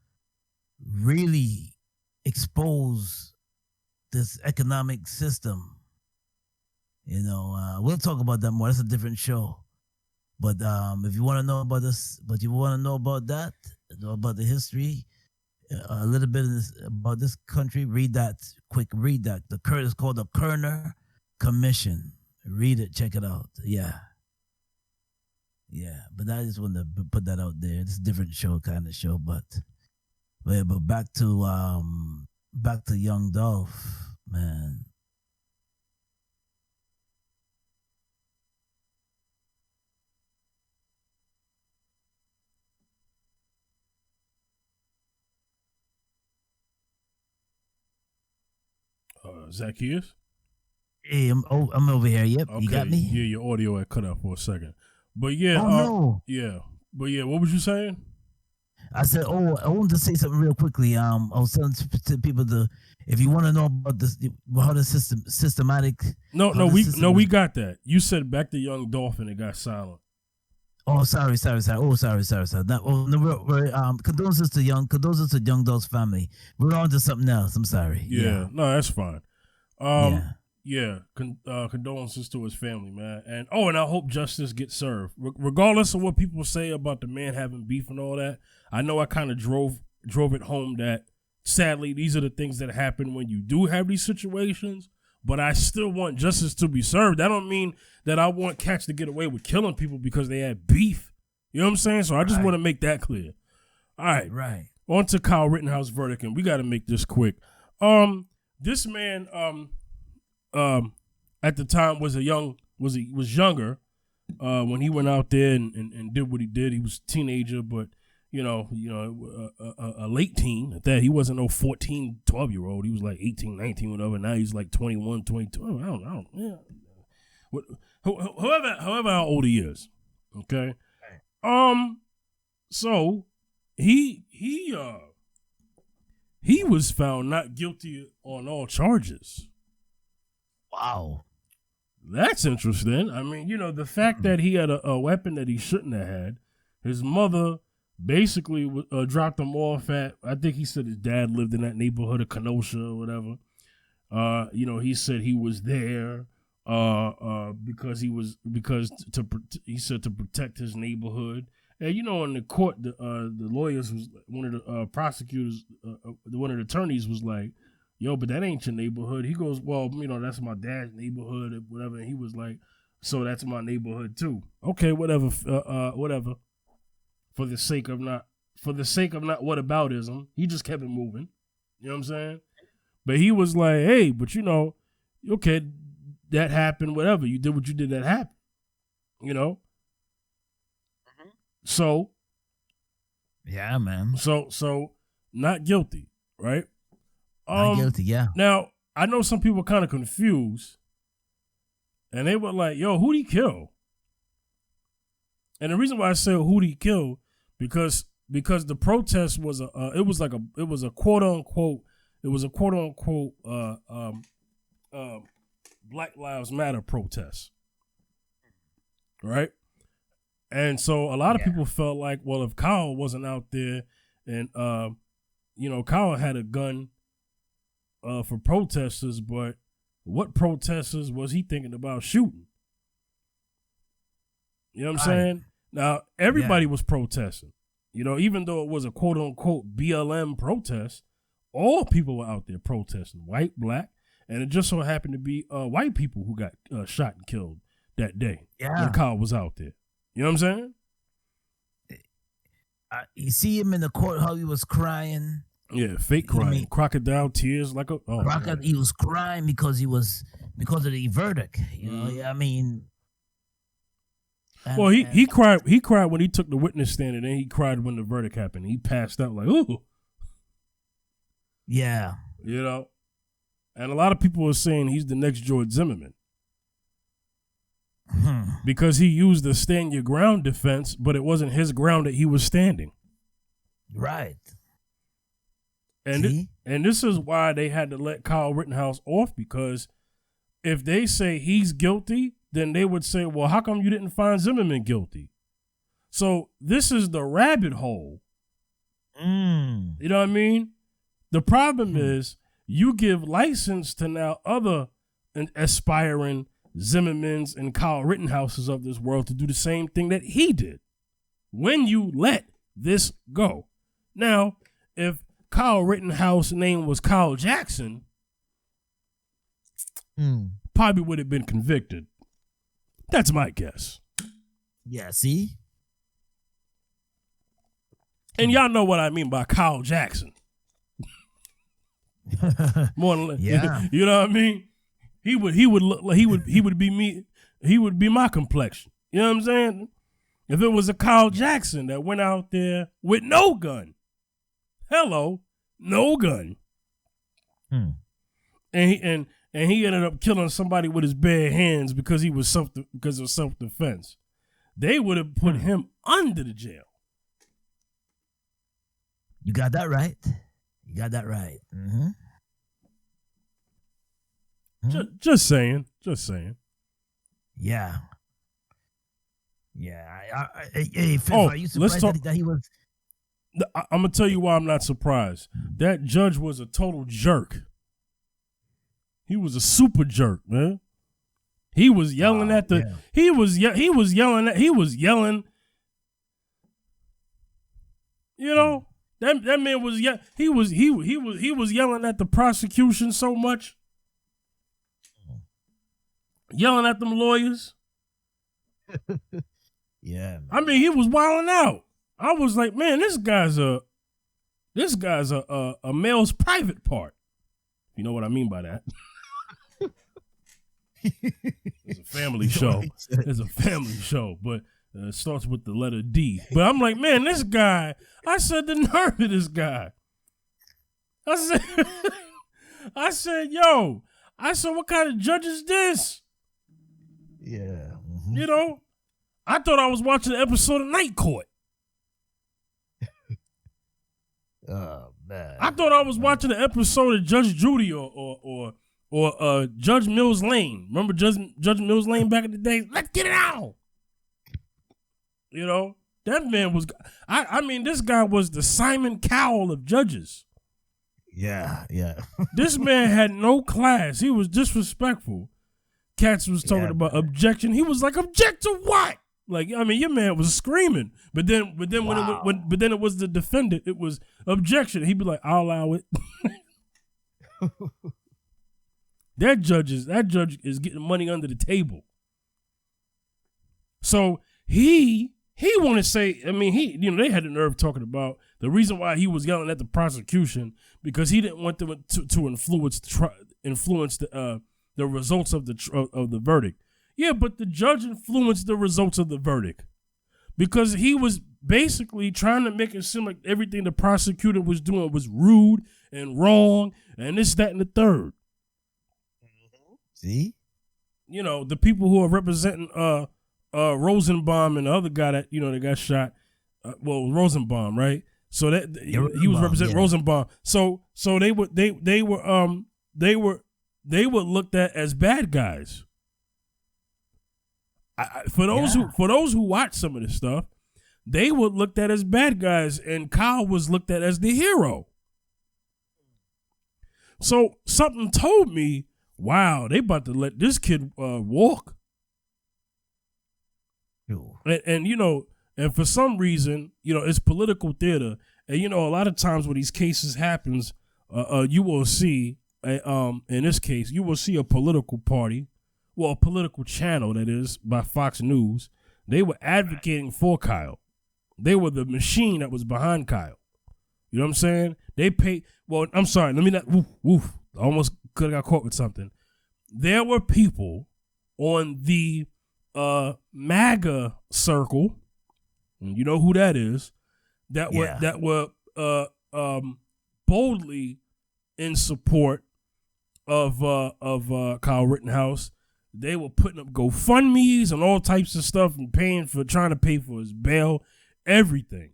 really expose this economic system. You know, we'll talk about that more. That's a different show. But if you want to know about this, but you want to know about that, about the history, a little bit about this country, read that. Read that. It's called the Kerner Commission. Read it. Check it out. Yeah. But I just want to put that out there. It's a different show, kind of show, but back to Young Dolph, man. Zacchaeus? Hey, I'm over here. Yep, okay. You got me? Yeah, your audio had cut out for a second. But yeah, no. Yeah. But yeah, what was you saying? I said, oh, I wanted to say something real quickly. I was telling to people if you want to know about this, how the systematic. We got that. You said back to Young Dolph and it got silent. Oh, sorry. Oh, sorry. Condolences to Young Dolph's family. We're on to something else. I'm sorry. Yeah. No, that's fine. Condolences to his family, man. And I hope justice gets served. Regardless of what people say about the man having beef and all that, I know I kind of drove it home that sadly these are the things that happen when you do have these situations. But I still want justice to be served. That don't mean that I want cats to get away with killing people because they had beef. You know what I'm saying? So I just want to make that clear. All right. Right. On to Kyle Rittenhouse verdict, and we got to make this quick. This man at the time was younger when he went out there and did what he did. He was a teenager, but a late teen at that. He wasn't no 14, 12-year-old. He was like 18, 19, whatever. Now he's like 21, 22. I don't. Yeah. However how old he is. Okay. So he was found not guilty on all charges. Wow. That's interesting. I mean, the fact that he had a weapon that he shouldn't have had. His mother basically dropped him off at, I think he said his dad lived in that neighborhood of Kenosha or whatever. He said he was there because he said to protect his neighborhood. And in the court, the lawyers was one of the prosecutors, one of the attorneys was like, "Yo, but that ain't your neighborhood." He goes, "Well, that's my dad's neighborhood or whatever." And he was like, "So that's my neighborhood too." Okay, whatever, whatever. For the sake of not whataboutism, he just kept it moving. You know what I'm saying? But he was like, "Hey, but okay, that happened. Whatever, you did what you did. That happened. Mm-hmm. So, yeah, man. So not guilty, right? Not guilty, yeah. Now I know some people kind of confused, and they were like, "Yo, who'd he kill?" And the reason why I say who'd he kill because the protest was a quote unquote Black Lives Matter protest, right? And so a lot of people felt like, well, if Kyle wasn't out there and Kyle had a gun for protesters, but what protesters was he thinking about shooting? You know what I'm saying? Now, everybody was protesting. Even though it was a quote-unquote BLM protest, all people were out there protesting, white, black, and it just so happened to be white people who got shot and killed that day when Kyle was out there. You know what I'm saying? You see him in the court, how he was crying. Yeah, fake crying, crocodile tears, like he was crying because of the verdict. I mean. Well, he cried. He cried when he took the witness stand, and then he cried when the verdict happened. He passed out like, ooh. Yeah. And a lot of people are saying he's the next George Zimmerman. Because he used the stand your ground defense, but it wasn't his ground that he was standing. Right. And this is why they had to let Kyle Rittenhouse off, because if they say he's guilty, then they would say, well, how come you didn't find Zimmerman guilty? So this is the rabbit hole. You know what I mean? The problem is you give license to now other aspiring Zimmermans and Kyle Rittenhouses of this world to do the same thing that he did when you let this go. Now, if Kyle Rittenhouse's name was Kyle Jackson, probably would have been convicted. That's my guess. Yeah, see? And y'all know what I mean by Kyle Jackson. More than less. Yeah. You know what I mean? He would look like he would be me. He would be my complexion. You know what I'm saying? If it was a Kyle Jackson that went out there with no gun. Hello, no gun. And he ended up killing somebody with his bare hands because he was because of self-defense. They would have put him under the jail. You got that right. You got that right. Mm-hmm. Just saying. Yeah. Yeah. Hey, Fifth, are you surprised that he was? I'm gonna tell you why I'm not surprised. That judge was a total jerk. He was a super jerk, man. He was yelling at the. Yeah. He was yelling. You know that man was he was yelling at the prosecution so much. Yelling at them lawyers. Yeah, man. I mean, he was wilding out. I was like, man, this guy's a male's private part. You know what I mean by that? It's a family show. It's a family show, but it starts with the letter D. But I'm like, man, this guy. I said the nerve of this guy. I said, yo. I said, what kind of judge is this? Yeah. Mm-hmm. You know, I thought I was watching an episode of Night Court. Oh man! I thought I was watching an episode of Judge Judy or Judge Mills Lane. Remember Judge Mills Lane back in the day? Let's get it out. You know, that man was. I mean, this guy was the Simon Cowell of judges. Yeah. This man had no class. He was disrespectful. Cats was talking about objection. He was like, object to what? Like, I mean, your man was screaming, but then wow. when it was the defendant, it was objection. He'd be like, I'll allow it. That judge is getting money under the table. So he want to say, I mean, they had the nerve talking about the reason why he was yelling at the prosecution because he didn't want them to influence the results of the verdict. Yeah, but the judge influenced the results of the verdict because he was basically trying to make it seem like everything the prosecutor was doing was rude and wrong and this, that, and the third. See? You know, the people who are representing Rosenbaum and the other guy that, that got shot, Rosenbaum, right? So that he was representing Rosenbaum. So they were looked at as bad guys. For those who watch some of this stuff, they were looked at as bad guys, and Kyle was looked at as the hero. So something told me, wow, they about to let this kid walk. And for some reason, it's political theater, and a lot of times when these cases happens, you will see, in this case, you will see a political party. Well, a political channel, that is, by Fox News, they were advocating for Kyle. They were the machine that was behind Kyle. You know what I'm saying? They paid. Well, I'm sorry. Let me not. Woof. I almost could have got caught with something. There were people on the MAGA circle, and you know who that is, that were boldly in support of Kyle Rittenhouse. They were putting up GoFundMes and all types of stuff and trying to pay for his bail, everything.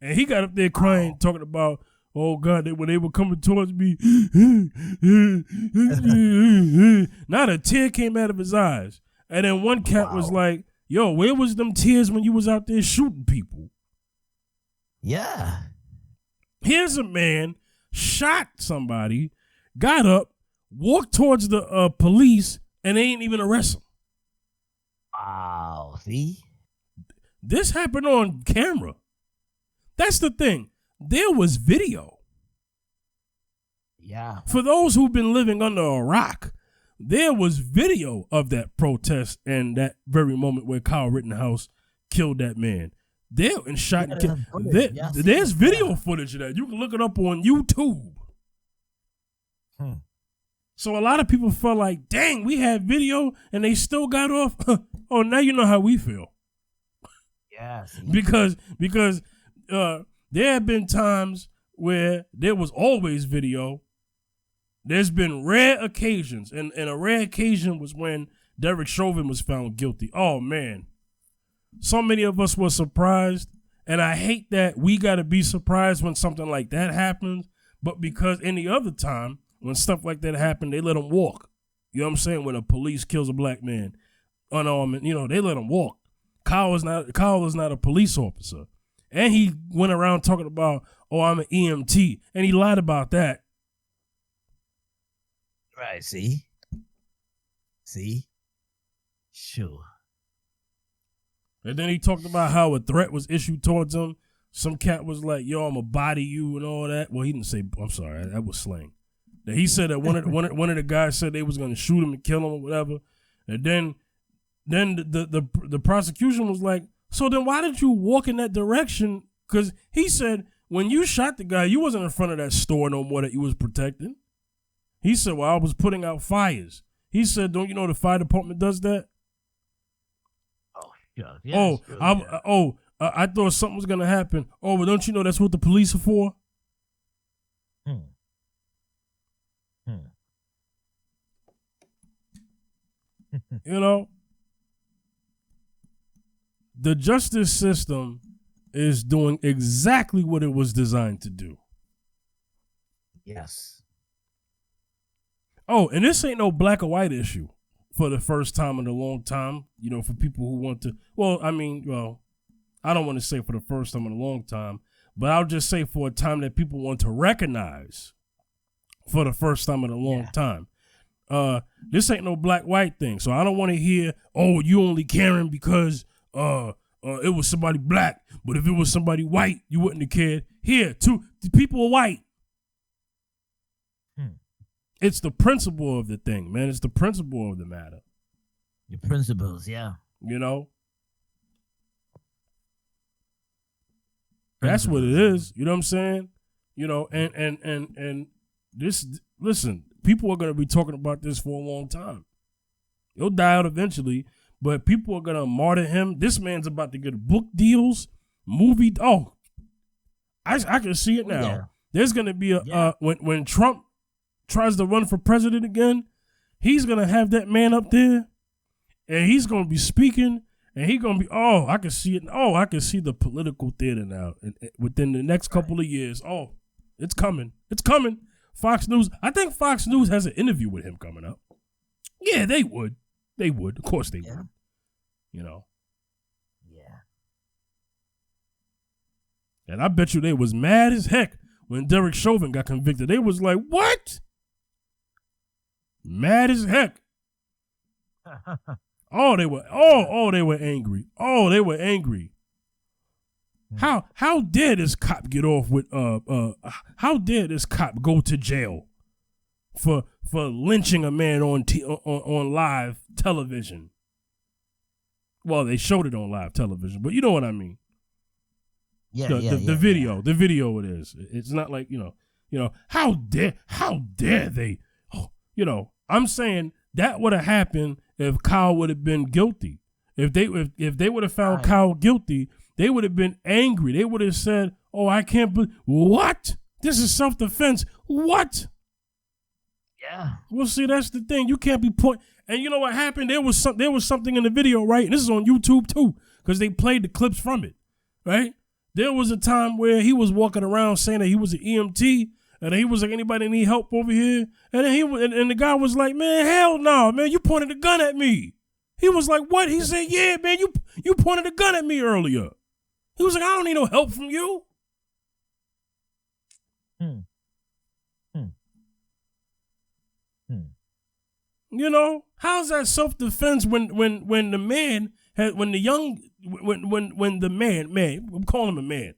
And he got up there crying, talking about, oh God, when they were coming towards me, not a tear came out of his eyes. And then one cat was like, yo, where was them tears when you was out there shooting people? Yeah. Here's a man, shot somebody, got up, walked towards the police, and they ain't even arrest him. Wow, see? This happened on camera. That's the thing. There was video. Yeah. For those who've been living under a rock, there was video of that protest and that very moment where Kyle Rittenhouse killed that man. There and shot and killed. There's video footage of that. You can look it up on YouTube. So a lot of people felt like, dang, we had video and they still got off. Oh, now you know how we feel. Yeah. Because there have been times where there was always video. There's been rare occasions, and a rare occasion was when Derek Chauvin was found guilty. Oh, man. So many of us were surprised, And I hate that we got to be surprised when something like that happens. But because any other time, when stuff like that happens, they let them walk. You know what I'm saying? When a police kills a black man unarmed, they let him walk. Kyle is not a police officer. And he went around talking about, oh, I'm an EMT. And he lied about that. Right, see? Sure. And then he talked about how a threat was issued towards him. Some cat was like, yo, I'm going to body you and all that. Well, he didn't say, I'm sorry, that was slang. That he said that one of the guys said they was going to shoot him and kill him or whatever. And then the prosecution was like, so then why did you walk in that direction? Because he said when you shot the guy, you wasn't in front of that store no more that you was protecting. He said, well, I was putting out fires. He said, don't you know the fire department does that? Yeah, I thought something was gonna happen. Oh, but don't you know that's what the police are for? The justice system is doing exactly what it was designed to do. Yes. Oh, and this ain't no black or white issue. For the first time in a long time, for people who want to, I don't want to say for the first time in a long time, but I'll just say for a time that people want to recognize for the first time in a long time. This ain't no black-white thing, so I don't want to hear, oh, you only caring because it was somebody black, but if it was somebody white, you wouldn't have cared. Here, the people are white. It's the principle of the thing, man. It's the principle of the matter. The principles, yeah. That's what it is. You know what I'm saying? And this, listen, people are going to be talking about this for a long time. He'll die out eventually, but people are going to martyr him. This man's about to get book deals, movie. Oh, I can see it now. Yeah. There's going to be when Trump tries to run for president again, he's going to have that man up there and he's going to be speaking and he's going to be, I can see it. Oh, I can see the political theater now within the next couple of years. Oh, it's coming. It's coming. Fox News. I think Fox News has an interview with him coming up. Yeah, they would. They would. Of course they would. Yeah. And I bet you they was mad as heck when Derek Chauvin got convicted. They was like, what? Mad as heck. They were angry. They were angry. How dare this cop get off with how dare this cop go to jail for lynching a man on live television? Well, they showed it on live television, but you know what I mean. The video it is. It's not like, how dare they? I'm saying that would have happened if Kyle would have been guilty. If they would have found Kyle guilty, they would have been angry. They would have said, "Oh, I can't believe what? This is self-defense. What?" Yeah. Well, see, that's the thing. You can't be And you know what happened? There was something in the video, right? And this is on YouTube too, because they played the clips from it, right? There was a time where he was walking around saying that he was an EMT, and he was like, "Anybody need help over here?" And then and the guy was like, "Man, hell no, man! You pointed a gun at me." He was like, "What?" He said, "Yeah, man, you pointed a gun at me earlier." He was like, "I don't need no help from you." How's that self-defense when the man had when the man I'm calling him a man,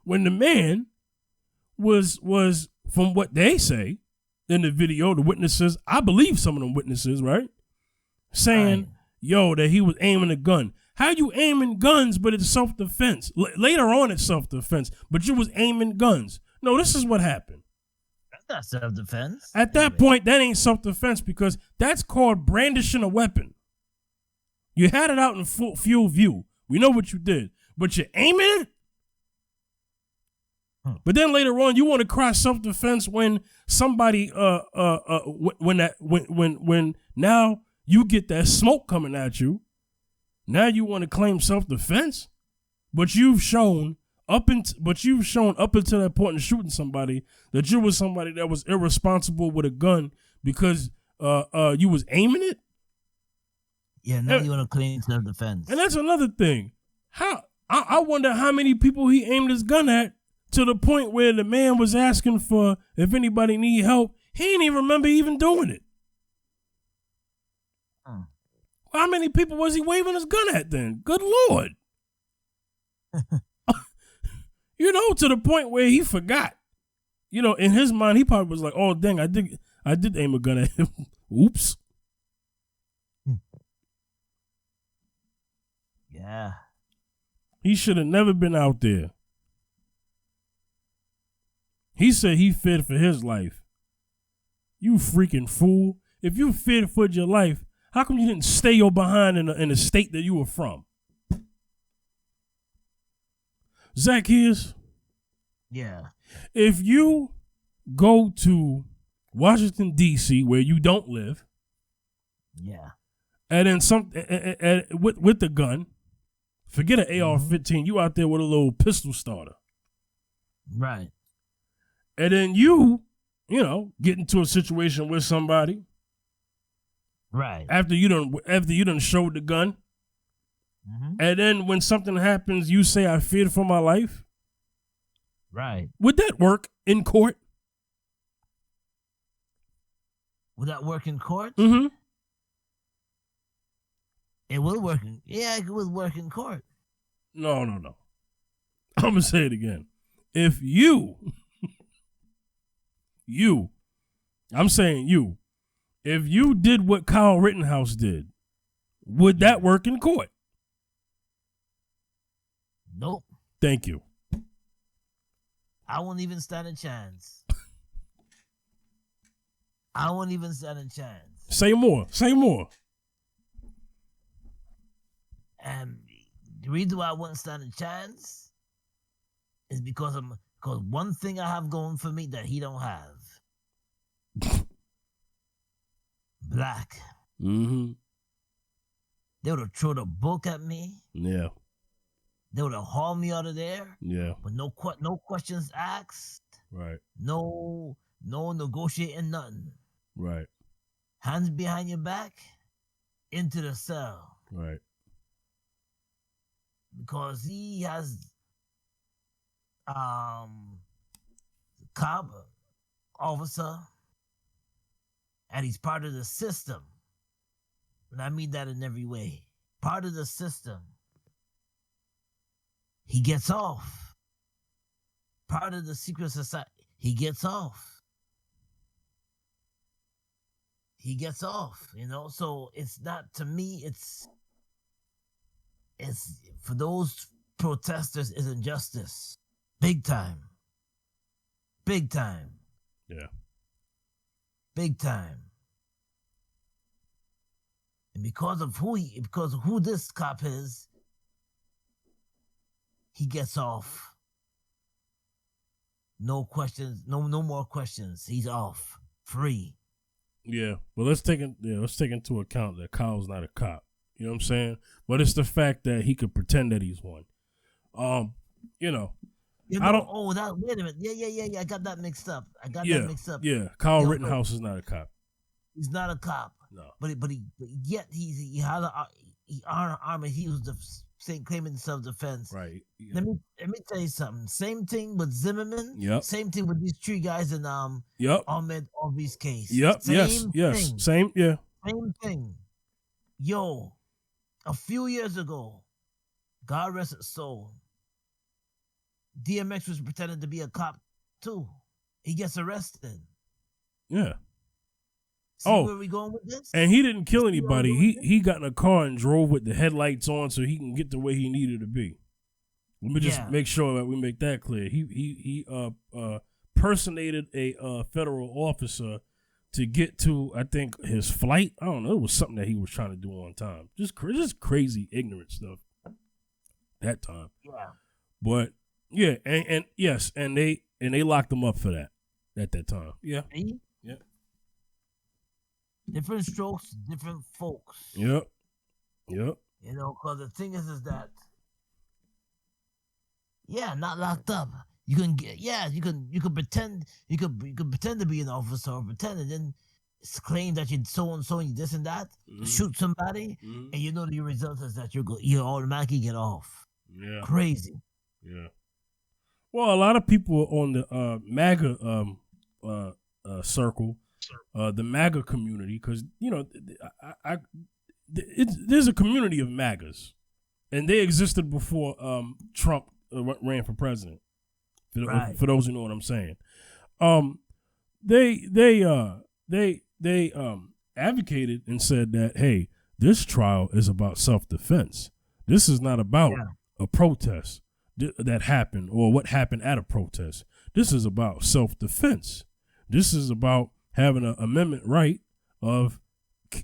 when the man was from what they say in the video, the witnesses, I believe some of them witnesses, right, saying, that he was aiming a gun. How you aiming guns, but it's self-defense? Later on, it's self-defense, but you was aiming guns. No, this is what happened. That's not self-defense. At that point, that ain't self-defense because that's called brandishing a weapon. You had it out in full view. We know what you did, but you're aiming it? But then later on, you want to cry self-defense when somebody when now you get that smoke coming at you. Now you want to claim self-defense, but you've shown but you've shown up until that point in shooting somebody that you was somebody that was irresponsible with a gun because you was aiming it. Yeah, now you want to claim self-defense. And that's another thing. I wonder how many people he aimed his gun at to the point where the man was asking for if anybody need help. He didn't even remember even doing it. How many people was he waving his gun at then? Good Lord. To the point where he forgot. In his mind, he probably was like, oh, dang, I did aim a gun at him. Oops. Yeah. He should have never been out there. He said he feared for his life. You freaking fool. If you feared for your life, how come you didn't stay your behind in the state that you were from? Zacchaeus. Yeah. If you go to Washington, D.C., where you don't live. Yeah. And then with the gun, forget an AR-15. You out there with a little pistol starter. Right. And then you get into a situation with somebody. Right. After you done showed the gun. Mm-hmm. And then when something happens, you say, I feared for my life. Right. Would that work in court? Would that work in court? Mm-hmm. It will work. It will work in court. No. I'm going to say it again. If I'm saying you, if you did what Kyle Rittenhouse did, would that work in court? Nope. Thank you. I won't even stand a chance. I won't even stand a chance. Say more. And the reason why I wouldn't stand a chance is because one thing I have going for me that he don't have. Black. Mm-hmm. They would have thrown a book at me. Yeah. They would have hauled me out of there. Yeah. With no questions asked. Right. No negotiating nothing. Right. Hands behind your back, into the cell. Right. Because he has cop officer and he's part of the system. And I mean that in every way. Part of the system. He gets off. Part of the secret society. He gets off. So it's not, to me, it's for those protesters is injustice. Big time. Yeah. Big time. And because of who this cop is, he gets off. No questions, no more questions. He's off. Free. Yeah. Well, let's take into account that Kyle's not a cop. You know what I'm saying? But it's the fact that he could pretend that he's one. I don't. Wait a minute. Yeah. I got that mixed up. Yeah. Kyle Rittenhouse is not a cop. He's not a cop. No. But yet he had he armed. He was the same claiming self-defense. Right. Yeah. Let me tell you something. Same thing with Zimmerman. Yep. Same thing with these three guys in Ahmed Aubrey's case. Yep. Same yes. thing. Same. Yeah. Same thing. Yo, a few years ago, God rest his soul, DMX was pretending to be a cop too. He gets arrested. Yeah. See where we going with this? And he didn't kill anybody. He got in a car and drove with the headlights on so he can get to where he needed to be. Let me just make sure that we make that clear. He personated a federal officer to get to, I think, his flight. I don't know. It was something that he was trying to do on time. Just crazy, ignorant stuff that time. Yeah. But yeah, and yes, and they locked him up for that at that time. Yeah. See? Yeah. Different strokes, different folks. Yep. Because the thing is that Yeah, not locked up. You can get you can pretend pretend to be an officer or pretend and then claim that you're so and so and you this and that, shoot somebody, and you know the result is that you automatically get off. Yeah. Crazy. Yeah. Well, a lot of people on the MAGA circle, the MAGA community, because there's a community of MAGAs, and they existed before Trump ran for president. For those who know what I'm saying, they advocated and said that, hey, this trial is about self-defense. This is not about a protest that happened or what happened at a protest. This is about self-defense. This is about having an amendment right of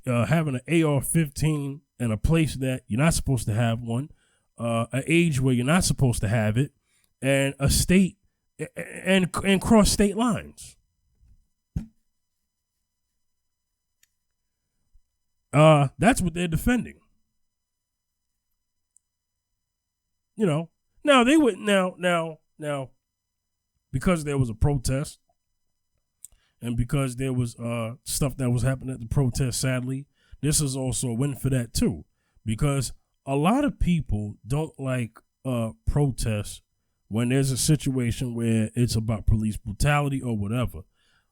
having an AR-15 in a place that you're not supposed to have one, an age where you're not supposed to have it, and a state and cross state lines. That's what they're defending. Now they would now because there was a protest and because there was stuff that was happening at the protest, sadly, this is also a win for that too. Because a lot of people don't like protests when there's a situation where it's about police brutality or whatever.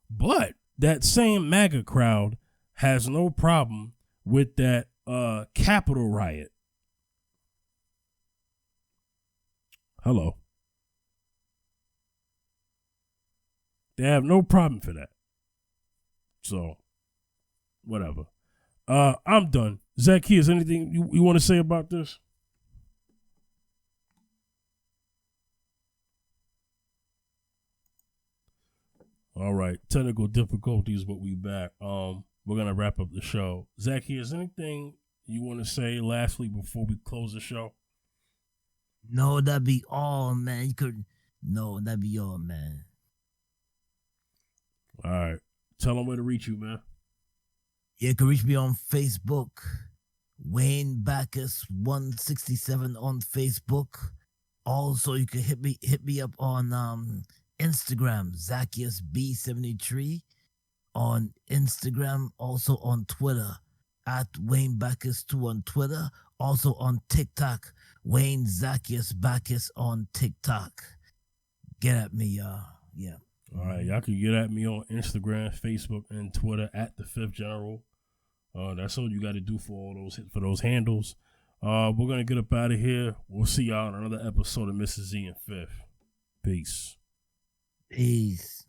But that same MAGA crowd has no problem with that Capitol riot. Hello. They have no problem for that. So, whatever. I'm done. Zacchaeus, anything you want to say about this? All right. Technical difficulties, but we back. We're going to wrap up the show. Zacchaeus, anything you want to say lastly before we close the show? No, that'd be all, man. That'd be all, man. All right. Tell them where to reach you, man. You can reach me on Facebook. Wayne Backus 167 on Facebook. Also, you can hit me up on Instagram, Zacchaeus B73 on Instagram. Also on Twitter, at Wayne Backus 2 on Twitter. Also on TikTok, Wayne Zacchaeus Backus on TikTok. Get at me, yeah. All right, y'all can get at me on Instagram, Facebook, and Twitter at The Fifth General. That's all you got to do for those handles. We're gonna get up out of here. We'll see y'all on another episode of Mrs. Z and Fifth. Peace. Peace.